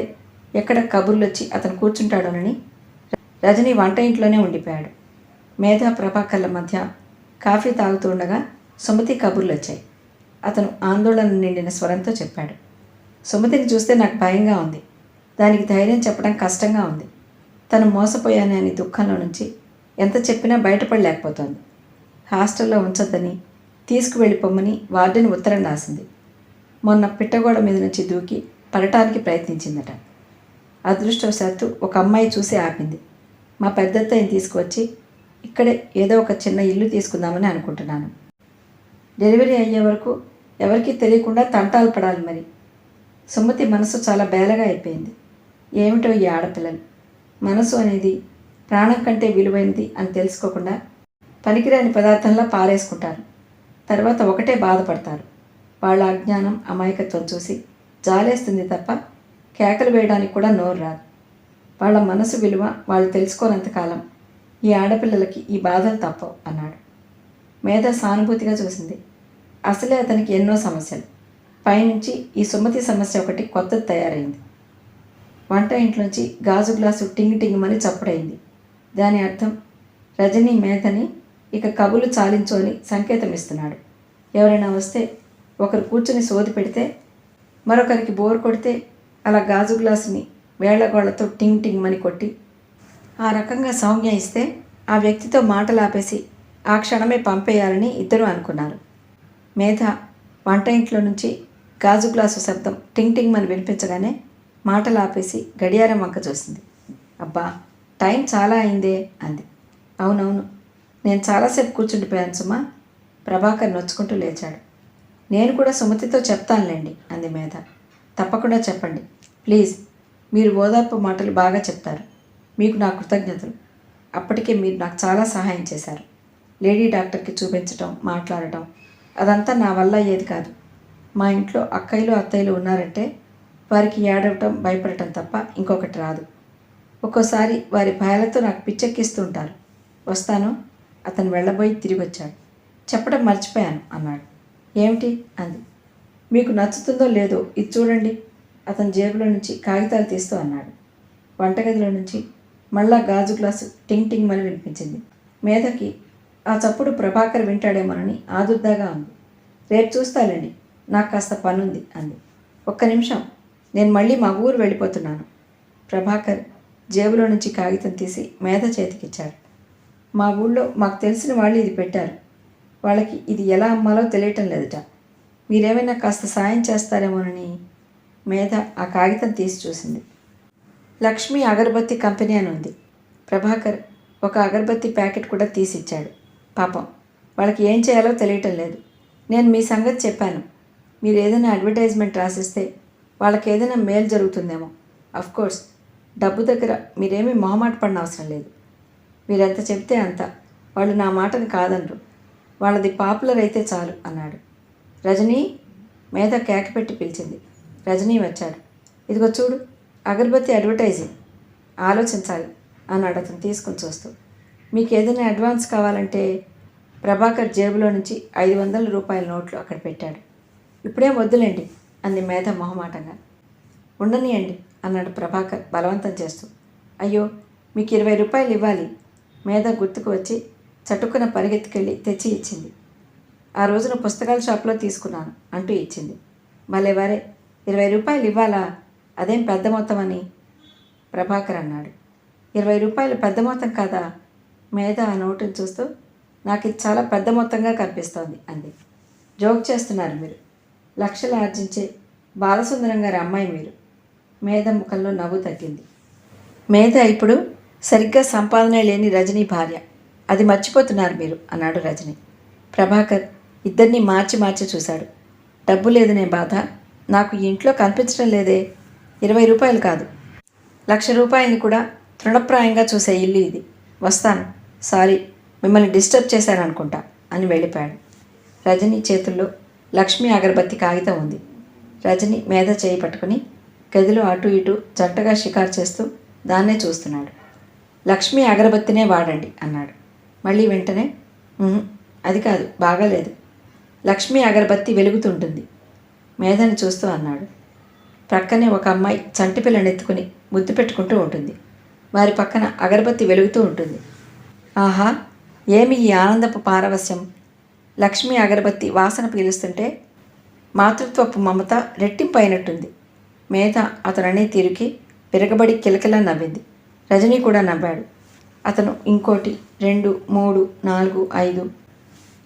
ఎక్కడ కబుర్లు వచ్చి అతను కూర్చుంటాడోనని రజనీ వంట ఇంట్లోనే ఉండిపోయాడు. మేధ ప్రభాకర్ల మధ్య కాఫీ తాగుతూ ఉండగా సుమతి కబుర్లు వచ్చాయి. అతను ఆందోళన నిండిన స్వరంతో చెప్పాడు. సుమతిని చూస్తే నాకు భయంగా ఉంది. దానికి ధైర్యం చెప్పడం కష్టంగా ఉంది. తను మోసపోయానే అని దుఃఖంలో నుంచి ఎంత చెప్పినా బయటపడలేకపోతోంది. హాస్టల్లో ఉంచొద్దని తీసుకువెళ్ళిపోమ్మని వార్డెన్ ఉత్తరం రాసింది. మొన్న పిట్టగోడ మీద నుంచి దూకి పడటానికి ప్రయత్నించిందట. అదృష్టవశాత్తు ఒక అమ్మాయి చూసి ఆపింది. మా పెద్దత్తయ్యని తీసుకువచ్చి ఇక్కడే ఏదో ఒక చిన్న ఇల్లు తీసుకుందామని అనుకుంటున్నాను. డెలివరీ అయ్యే వరకు ఎవరికీ తెలియకుండా తంటాలు పడాలి మరి. సుమతి మనసు చాలా బేలగా అయిపోయింది. ఏమిటో ఈ ఆడపిల్లలు, మనసు అనేది ప్రాణం కంటే విలువైనది అని తెలుసుకోకుండా పనికిరాని పదార్థంలా పారేసుకుంటారు. తర్వాత ఒకటే బాధపడతారు. వాళ్ళ అజ్ఞానం, అమాయకత్వం చూసి జాలేస్తుంది తప్ప కేకలు వేయడానికి కూడా నోరు రాదు. వాళ్ళ మనసు విలువ వాళ్ళు తెలుసుకోనంతకాలం ఈ ఆడపిల్లలకి ఈ బాధలు తప్పవు అన్నాడు. మేధ సానుభూతిగా చూసింది. అసలే అతనికి ఎన్నో సమస్యలు, పైనుంచి ఈ సుమతి సమస్య ఒకటి కొత్తది తయారైంది. వంట ఇంట్లోంచి గాజు గ్లాసు టింగ్ టింగుమని చప్పుడైంది. దాని అర్థం రజనీ మేధని ఇక కబులు చాలించు అని సంకేతం ఇస్తున్నాడు. ఎవరైనా వస్తే ఒకరు కూర్చుని సోది పెడితే మరొకరికి బోర్ కొడితే అలా గాజు గ్లాసుని వేళ్లగోళ్లతో టింగ్ టింగ్ మని కొట్టి ఆ రకంగా సౌజ్ఞ ఇస్తే ఆ వ్యక్తితో మాటలు ఆపేసి ఆ క్షణమే పంపేయాలని ఇద్దరూ అనుకున్నారు. మేధ వంట ఇంట్లో నుంచి గాజు గ్లాసు శబ్దం టింగ్ టింగ్ అని వినిపించగానే మాటలు ఆపేసి గడియారం వంక చూసింది. అబ్బా, టైం చాలా అయిందే అంది. అవునవును, నేను చాలాసేపు కూర్చుండిపోయాను సుమా. ప్రభాకర్ నొచ్చుకుంటూ లేచాడు. నేను కూడా సుమతితో చెప్తానులేండి అంది మేధ. తప్పకుండా చెప్పండి ప్లీజ్. మీరు ఓదార్పు మాటలు బాగా చెప్తారు. మీకు నా కృతజ్ఞతలు. అప్పటికే మీరు నాకు చాలా సహాయం చేశారు. లేడీ డాక్టర్కి చూపించటం, మాట్లాడటం అదంతా నా వల్ల అయ్యేది కాదు. మా ఇంట్లో అక్కయ్యలు అత్తయ్యలు ఉన్నారంటే వారికి ఏడవటం, భయపడటం తప్ప ఇంకొకటి రాదు. ఒక్కోసారి వారి భయాలతో నాకు పిచ్చెక్కిస్తూ ఉంటారు. వస్తాను. అతను వెళ్ళబోయి తిరిగి వచ్చాడు. చెప్పడం మర్చిపోయాను అన్నాడు. ఏమిటి అంది. మీకు నచ్చుతుందో లేదో ఇది చూడండి. అతని జేబులో నుంచి కాగితాలు తీస్తూ అన్నాడు. వంటగదిలో నుంచి మళ్ళా గాజు గ్లాసు టింగ్ టింగ్ అని వినిపించింది. మేధకి ఆ చప్పుడు ప్రభాకర్ వింటాడేమోనని ఆదుర్దాగా ఉంది. రేపు చూస్తాలేండి, నాకు కాస్త పనుంది అంది. ఒక్క నిమిషం, నేను మళ్ళీ మా ఊరు వెళ్ళిపోతున్నాను. ప్రభాకర్ జేబులో నుంచి కాగితం తీసి మేధ చేతికిచ్చాడు. మా ఊళ్ళో మాకు తెలిసిన వాళ్ళు ఇది పెట్టారు. వాళ్ళకి ఇది ఎలా అమ్మాలో తెలియటం లేదట. మీరేమైనా కాస్త సాయం చేస్తారేమోనని. మేధ ఆ కాగితం తీసి చూసింది. లక్ష్మి అగరబత్తి కంపెనీ అని ఉంది. ప్రభాకర్ ఒక అగరబత్తి ప్యాకెట్ కూడా తీసిచ్చాడు. పాపం వాళ్ళకి ఏం చేయాలో తెలియటం లేదు. నేను మీ సంగతి చెప్పాను. మీరు ఏదైనా అడ్వర్టైజ్మెంట్ రాసిస్తే వాళ్ళకి ఏదైనా మేలు జరుగుతుందేమో. అఫ్కోర్స్ డబ్బు దగ్గర మీరేమీ మొహమాట పడిన అవసరం లేదు. మీరెంత చెప్తే అంత. వాళ్ళు నా మాటని కాదనరు. వాళ్ళది పాపులర్ అయితే చాలు అన్నాడు. రజనీ, మేధ కేక పెట్టి పిలిచింది. రజనీ వచ్చాడు. ఇదిగో చూడు, అగరబత్తి అడ్వర్టైజింగ్. ఆలోచించాలి అన్నాడు అతను తీసుకుని చూస్తూ. మీకు ఏదైనా అడ్వాన్స్ కావాలంటే. ప్రభాకర్ జేబులో నుంచి 500 రూపాయల నోట్లు అక్కడ పెట్టాడు. ఇప్పుడేం వద్దులేండి అంది మేధ మొహమాటంగా. ఉండనియండి అన్నాడు ప్రభాకర్ బలవంతం చేస్తూ. అయ్యో, మీకు 20 రూపాయలు ఇవ్వాలి. మేధ గుర్తుకు వచ్చి చటుక్కున పరిగెత్తుకెళ్ళి తెచ్చి ఇచ్చింది. ఆ రోజున పుస్తకాల షాప్లో తీసుకున్నాను అంటూ ఇచ్చింది. భలేవారే, 20 రూపాయలు ఇవ్వాలా? అదేం పెద్ద మొత్తం అని ప్రభాకర్ అన్నాడు. 20 రూపాయలు పెద్ద మొత్తం కాదా? మేధ ఆ నోటును చూస్తూ నాకు ఇది చాలా పెద్ద మొత్తంగా కనిపిస్తోంది అంది. జోక్ చేస్తున్నారు మీరు. లక్షలు ఆర్జించే బాలసుందరం గారి అమ్మాయి మీరు. మేధ ముఖంలో నవ్వు తగ్గింది. మేధ ఇప్పుడు సరిగ్గా సంపాదన లేని రజనీ భార్య. అది మర్చిపోతున్నారు మీరు అన్నాడు రజనీ. ప్రభాకర్ ఇద్దరినీ మార్చి మార్చి చూశాడు. డబ్బు లేదనే బాధ నాకు ఈ ఇంట్లో కనిపించడం లేదే. 20 రూపాయలు కాదు, 1,00,000 రూపాయలని కూడా తృణప్రాయంగా చూసే ఇల్లు ఇది. వస్తాను. సారీ, మిమ్మల్ని డిస్టర్బ్ చేశాననుకుంటా అని వెళ్ళిపోయాడు. రజనీ చేతుల్లో లక్ష్మి అగరబత్తి కాగితం ఉంది. రజనీ మేధ చేయి పట్టుకుని గదిలో అటు ఇటు జంటగా షికారు చేస్తూ దాన్నే చూస్తున్నాడు. లక్ష్మి అగరబత్తినే వాడండి అన్నాడు. మళ్ళీ వెంటనే అది కాదు, బాగాలేదు. లక్ష్మి అగరబత్తి వెలుగుతుంటుంది. మేధని చూస్తూ అన్నాడు. ప్రక్కనే ఒక అమ్మాయి చంటిపిల్లని ఎత్తుకుని ముద్దు పెట్టుకుంటూ ఉంటుంది. వారి పక్కన అగరబత్తి వెలుగుతూ ఉంటుంది. ఆహా, ఏమి ఈ ఆనందపు పారవస్యం! లక్ష్మి అగరబత్తి వాసన పీలుస్తుంటే మాతృత్వపు మమత రెట్టింపు అయినట్టుంది. మేధ అతననే తీరుకి విరగబడి కిలకిలా నవ్వింది. రజనీ కూడా నవ్వాడు. అతను ఇంకోటి, 2, 3, 4, 5,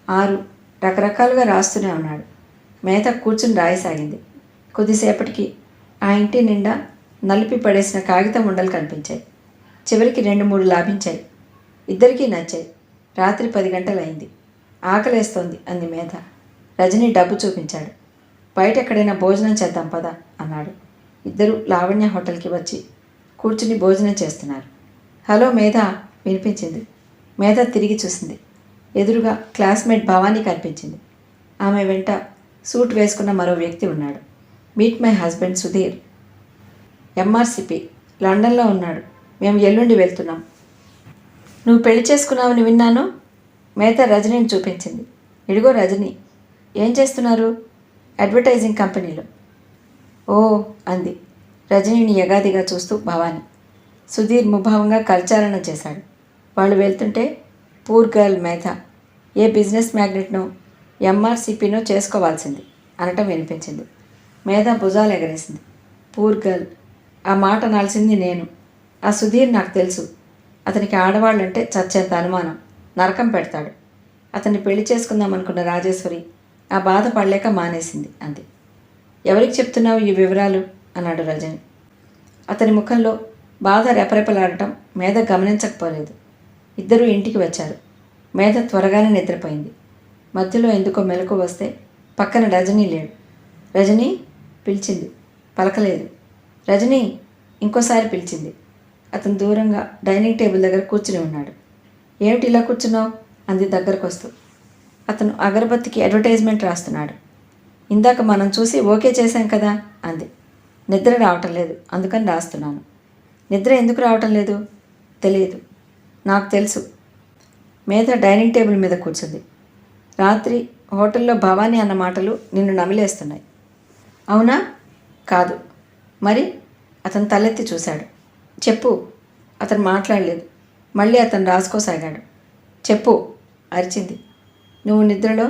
6 రకరకాలుగా రాస్తూనే ఉన్నాడు. మేధ కూర్చుని రాయసాగింది. కొద్దిసేపటికి ఆ ఇంటి నిండా నలిపి పడేసిన కాగితం ఉండలు కనిపించాయి. చివరికి 2-3 లాభించాయి. ఇద్దరికీ నచ్చాయి. రాత్రి 10 గంటలైంది. ఆకలేస్తోంది అంది మేధ. రజనీ డబ్బు చూపించాడు. బయట ఎక్కడైనా భోజనం చేద్దాం పదా అన్నాడు. ఇద్దరు లావణ్య హోటల్కి వచ్చి కూర్చుని భోజనం చేస్తున్నారు. హలో మేధ వినిపించింది. మేధ తిరిగి చూసింది. ఎదురుగా క్లాస్మేట్ భవానీ కనిపించింది. ఆమె వెంట సూట్ వేసుకున్న మరో వ్యక్తి ఉన్నాడు. Meet my husband Sudheer. MRCP లండన్లో ఉన్నాడు. మేము ఎల్లుండి వెళ్తున్నాం. నువ్వు పెళ్లి చేసుకున్నావని విన్నాను. మేధ రజనీని చూపించింది. ఇడిగో రజనీ. ఏం చేస్తున్నారు? అడ్వర్టైజింగ్ కంపెనీలో. ఓ అంది రజనీని యగాదిగా చూస్తూ భవానీ. సుధీర్ ముభావంగా కరచాలనం చేశాడు. వాళ్ళు వెళ్తుంటే పూర్ గర్ల్ మేధ ఏ బిజినెస్ మ్యాగ్నెట్నో ఎంఆర్సిపినో చేసుకోవాల్సింది అనటం వినిపించింది. మేధ భుజాలు ఎగరేసింది. పూర్ గర్ల్, ఆ మాట నాల్సింది నేను. ఆ సుధీర్ నాకు తెలుసు. అతనికి ఆడవాళ్ళంటే చచ్చేంత అనుమానం. నరకం పెడతాడు. అతన్ని పెళ్లి చేసుకుందాం అనుకున్న రాజేశ్వరి ఆ బాధ పడలేక మానేసింది అంది. ఎవరికి చెప్తున్నావు ఈ వివరాలు అన్నాడు రజని. అతని ముఖంలో బాధ రెపరెపలాడటం మేధ గమనించకపోలేదు. ఇద్దరూ ఇంటికి వచ్చారు. మేధ త్వరగానే నిద్రపోయింది. మధ్యలో ఎందుకో మెలకు వస్తే పక్కన రజనీ లేడు. రజనీ పిలిచింది, పలకలేదు. రజనీ ఇంకోసారి పిలిచింది. అతను దూరంగా డైనింగ్ టేబుల్ దగ్గర కూర్చుని ఉన్నాడు. ఏమిటి ఇలా కూర్చున్నావు అంది దగ్గరకు వస్తూ. అతను అగరబత్తికి అడ్వర్టైజ్మెంట్ రాస్తున్నాడు. ఇందాక మనం చూసి ఓకే చేశాం కదా అంది. నిద్ర రావటం లేదు, అందుకని రాస్తున్నాను. నిద్ర ఎందుకు రావటం లేదు? తెలియదు. నాకు తెలుసు. మేధ డైనింగ్ టేబుల్ మీద కూర్చుంది. రాత్రి హోటల్లో భవానీ అన్న మాటలు నిన్ను నమిలేస్తున్నాయి. అవునా? కాదు. మరి? అతను తలెత్తి చూశాడు. చెప్పు. అతను మాట్లాడలేదు. మళ్ళీ అతను రాసుకోసాగాడు. చెప్పు అరిచింది. నువ్వు నిద్రలో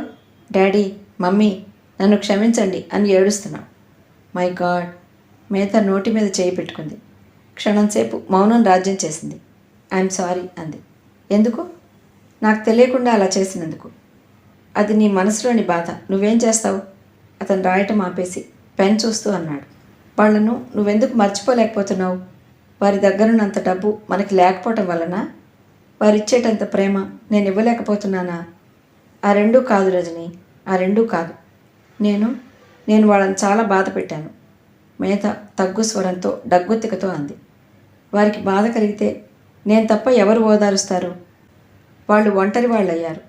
డాడీ, మమ్మీ నన్ను క్షమించండి అని ఏడుస్తున్నావు. My God. మేధ నోటి మీద చేయి పెట్టుకుంది. క్షణంసేపు మౌనం రాజ్యం చేసింది. ఐఎమ్ సారీ అంది. ఎందుకు? నాకు తెలియకుండా అలా చేసినందుకు. అది నీ మనసులోని బాధ. నువ్వేం చేస్తావు? అతను రాయటం ఆపేసి పెన్ చూస్తూ అన్నాడు. వాళ్లను నువ్వెందుకు మర్చిపోలేకపోతున్నావు? వారి దగ్గరున్నంత డబ్బు మనకి లేకపోవటం వలన? వారిచ్చేటంత ప్రేమ నేను ఇవ్వలేకపోతున్నానా? ఆ రెండూ కాదు రజని, ఆ రెండూ కాదు. నేను వాళ్ళని చాలా బాధ పెట్టాను. మేధ తగ్గు స్వరంతో డగ్గుత్తికతో అంది. వారికి బాధ కలిగితే నేను తప్ప ఎవరు ఓదారుస్తారు? వాళ్ళు ఒంటరి వాళ్ళు అయ్యారు.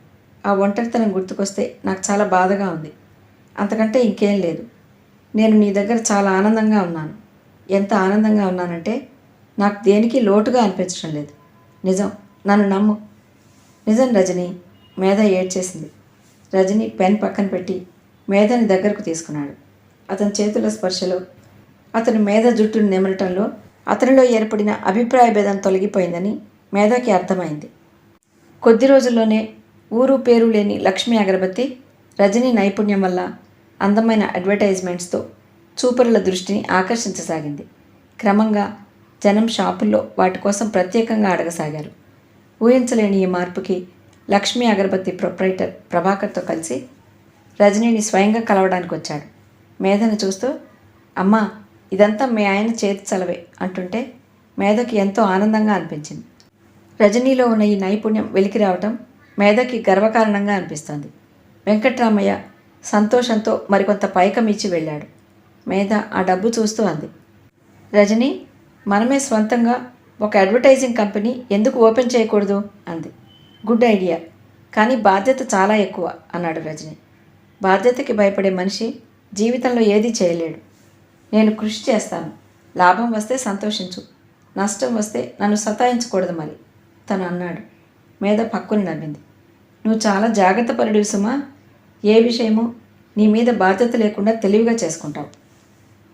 ఆ ఒంటరితనం గుర్తుకొస్తే నాకు చాలా బాధగా ఉంది. అంతకంటే ఇంకేం లేదు. నేను నీ దగ్గర చాలా ఆనందంగా ఉన్నాను. ఎంత ఆనందంగా ఉన్నానంటే నాకు దేనికి లోటుగా అనిపించడం లేదు. నిజం, నన్ను నమ్ము. నిజం రజని. మేధ ఏడ్చేసింది. రజని పెన్ పక్కన పెట్టి మేధని దగ్గరకు తీసుకున్నాడు. అతని చేతుల స్పర్శలో, అతను మేధ జుట్టును నిమరటంలో అతనిలో ఏర్పడిన అభిప్రాయ భేదం తొలగిపోయిందని మేధకి అర్థమైంది. కొద్ది రోజుల్లోనే ఊరు పేరు లేని లక్ష్మీ అగరబత్తి రజని నైపుణ్యం వల్ల అందమైన అడ్వర్టైజ్మెంట్స్తో చూపరుల దృష్టిని ఆకర్షించసాగింది. క్రమంగా జనం షాపుల్లో వాటి కోసం ప్రత్యేకంగా అడగసాగారు. ఊహించలేని ఈ మార్పుకి లక్ష్మీ అగరబత్తి ప్రొప్రైటర్ ప్రభాకర్తో కలిసి రజనీని స్వయంగా కలవడానికి వచ్చాడు. మేధను చూస్తూ, అమ్మా ఇదంతా మీ ఆయన చేతి చలవే అంటుంటే మేధకి ఎంతో ఆనందంగా అనిపించింది. రజనీలో ఉన్న ఈ నైపుణ్యం వెలికి రావటం మేధకి గర్వకారణంగా అనిపిస్తోంది. వెంకట్రామయ్య సంతోషంతో మరికొంత పైకం ఇచ్చి వెళ్ళాడు. మేధ ఆ డబ్బు చూస్తూ అంది. రజనీ, మనమే స్వంతంగా ఒక అడ్వర్టైజింగ్ కంపెనీ ఎందుకు ఓపెన్ చేయకూడదు అంది. గుడ్ ఐడియా, కానీ బాధ్యత చాలా ఎక్కువ అన్నాడు రజనీ. బాధ్యతకి భయపడే మనిషి జీవితంలో ఏదీ చేయలేడు. నేను కృషి చేస్తాను. లాభం వస్తే సంతోషించు, నష్టం వస్తే నన్ను సతాయించకూడదు మరి తను అన్నాడు. మేధ పక్కుని నవ్వింది. నువ్వు చాలా జాగ్రత్త పరుడివి సుమా. ఏ విషయమో నీ మీద బాధ్యత లేకుండా తెలివిగా చేసుకుంటావు.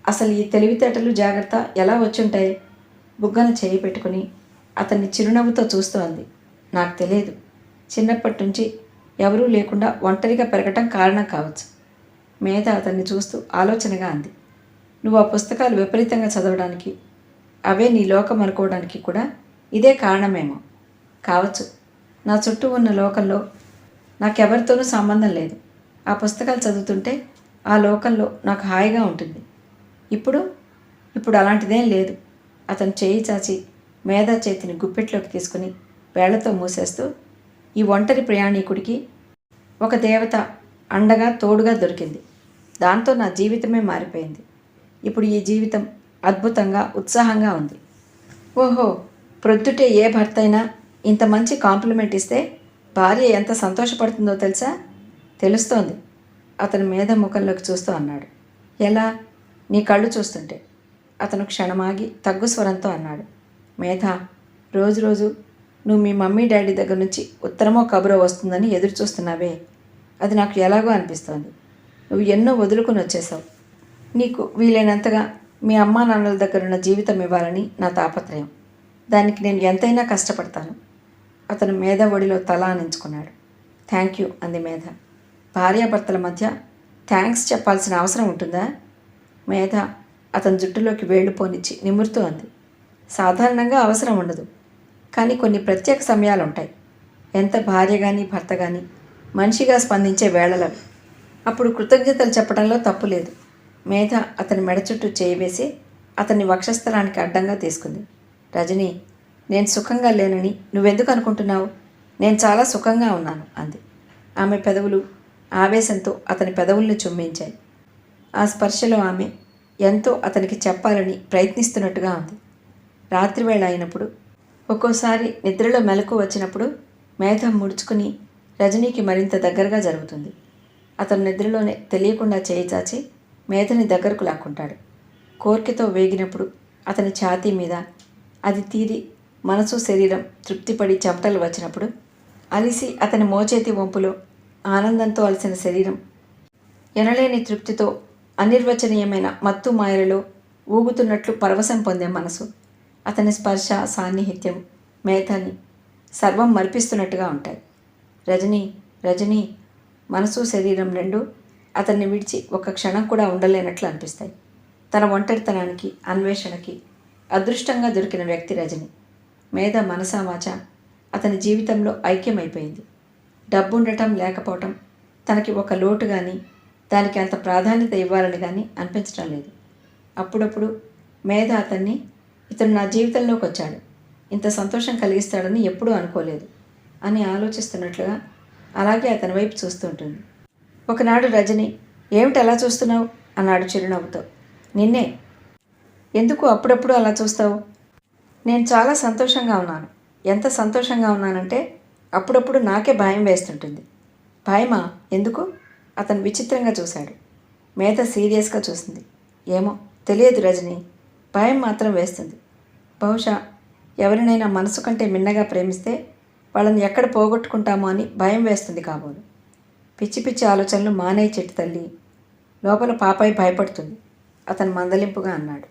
అసలు ఈ తెలివితేటలు జాగ్రత్త ఎలా వచ్చుంటాయి? బుగ్గన చేయి పెట్టుకుని అతన్ని చిరునవ్వుతో చూస్తూ అంది. నాకు తెలియదు. చిన్నప్పటి నుంచి ఎవరూ లేకుండా ఒంటరిగా పెరగటం కారణం కావచ్చు. మేధ అతన్ని చూస్తూ ఆలోచనగా అంది. నువ్వు ఆ పుస్తకాలు విపరీతంగా చదవడానికి, అవే నీ లోకం అనుకోవడానికి కూడా ఇదే కారణమేమో కావచ్చు. నా చుట్టూ ఉన్న లోకంలో నాకెవరితోనూ సంబంధం లేదు. ఆ పుస్తకాలు చదువుతుంటే ఆ లోకంలో నాకు హాయిగా ఉంటుంది. ఇప్పుడు అలాంటిదేం లేదు. అతను చేయి చాచి మేధా చేతిని గుప్పెట్లోకి తీసుకుని వేళ్లతో మూసేస్తూ, ఈ ఒంటరి ప్రయాణీకుడికి ఒక దేవత అండగా తోడుగా దొరికింది. దాంతో నా జీవితమే మారిపోయింది. ఇప్పుడు ఈ జీవితం అద్భుతంగా ఉత్సాహంగా ఉంది. ఓహో, ప్రొద్దుటే ఏ భర్త అయినా ఇంత మంచి కాంప్లిమెంట్ ఇస్తే భార్య ఎంత సంతోషపడుతుందో తెలుసా? తెలుస్తోంది. అతను మేధ ముఖంలోకి చూస్తూ అన్నాడు. ఎలా? నీ కళ్ళు చూస్తుంటే. అతను క్షణమాగి తగ్గు స్వరంతో అన్నాడు. మేధ, రోజు నువ్వు మీ మమ్మీ డాడీ దగ్గర నుంచి ఉత్తరమో కబురో వస్తుందని ఎదురు చూస్తున్నావే, అది నాకు ఎలాగో అనిపిస్తోంది. నువ్వు ఎన్నో వదులుకొని వచ్చేసావు. నీకు వీలైనంతగా మీ అమ్మా నాన్నల దగ్గరున్న జీవితం ఇవ్వాలని నా తాపత్రయం. దానికి నేను ఎంతైనా కష్టపడతాను. అతను మేధ ఒడిలో తల ఆనించుకున్నాడు. థ్యాంక్ యూ అంది మేధ. భార్యాభర్తల మధ్య థ్యాంక్స్ చెప్పాల్సిన అవసరం ఉంటుందా? మేధ అతని జుట్టులోకి వేళ్లు పోనిచ్చి నిమురుతూ అంది. సాధారణంగా అవసరం ఉండదు, కానీ కొన్ని ప్రత్యేక సమయాలు ఉంటాయి. ఎంత భార్య కానీ భర్త కానీ మనిషిగా స్పందించే వేళలవి. అప్పుడు కృతజ్ఞతలు చెప్పడంలో తప్పు లేదు. మేధ అతని మెడ చుట్టూ చేయి వేసి అతన్ని వక్షస్థలానికి అడ్డంగా తీసుకుంది. రజని, నేను సుఖంగా లేనని నువ్వెందుకు అనుకుంటున్నావు? నేను చాలా సుఖంగా ఉన్నాను అంది. ఆమె పెదవులు ఆవేశంతో అతని పెదవుల్ని చుమ్మించాయి. ఆ స్పర్శలో ఆమె ఎంతో అతనికి చెప్పాలని ప్రయత్నిస్తున్నట్టుగా ఉంది. రాత్రివేళ అయినప్పుడు, ఒక్కోసారి నిద్రలో మెలకు వచ్చినప్పుడు మేధ ముడుచుకుని రజనీకి మరింత దగ్గరగా జరుగుతుంది. అతను నిద్రలోనే తెలియకుండా చేయి చాచి మేధని దగ్గరకు లాక్కుంటాడు. కోర్కెతో వేగినప్పుడు అతని ఛాతీ మీద అది తీరి మనసు శరీరం తృప్తిపడి చెమటలు వచ్చినప్పుడు, అలిసి అతని మోచేతి వంపులో ఆనందంతో అలసిన శరీరం ఎనలేని తృప్తితో అనిర్వచనీయమైన మత్తు మాయలలో ఊగుతున్నట్లు పరవశం పొందే మనసు, అతని స్పర్శ సాన్నిహిత్యం మేధని సర్వం మరిపిస్తున్నట్టుగా ఉంటాయి. రజనీ, రజనీ, మనసు శరీరం రెండు అతన్ని విడిచి ఒక్క క్షణం కూడా ఉండలేనట్లు అనిపిస్తాయి. తన ఒంటరితనానికి, అన్వేషణకి అదృష్టంగా దొరికిన వ్యక్తి రజని. మేధ మనసావాచ అతని జీవితంలో ఐక్యమైపోయింది. డబ్బుండటం లేకపోవటం తనకి ఒక లోటు కానీ, దానికి అంత ప్రాధాన్యత ఇవ్వాలని కానీ అనిపించడం లేదు. అప్పుడప్పుడు మేధ అతన్ని, ఇతను నా జీవితంలోకి వచ్చాడు, ఇంత సంతోషం కలిగిస్తాడని ఎప్పుడూ అనుకోలేదు అని ఆలోచిస్తున్నట్లుగా అలాగే అతని వైపు చూస్తుంటుంది. ఒకనాడు రజని, ఏమిటి అలా చూస్తున్నావు అన్నాడు చిరునవ్వుతో. నిన్నే. ఎందుకు అప్పుడప్పుడు అలా చూస్తావు? నేను చాలా సంతోషంగా ఉన్నాను. ఎంత సంతోషంగా ఉన్నానంటే అప్పుడప్పుడు నాకే భయం వేస్తుంటుంది. భయమా? ఎందుకు? అతను విచిత్రంగా చూశాడు. మేధ సీరియస్గా చూసింది. ఏమో తెలియదు రజని, భయం మాత్రం వేస్తుంది. బహుశా ఎవరినైనా మనసు కంటే మిన్నగా ప్రేమిస్తే వాళ్ళని ఎక్కడ పోగొట్టుకుంటామో అని భయం వేస్తుంది కాబోలు. పిచ్చి పిచ్చి ఆలోచనలు మానేయి చెట్టు తల్లి. లోపల పాపాయి భయపడుతుంది అతను మందలింపుగా అన్నాడు.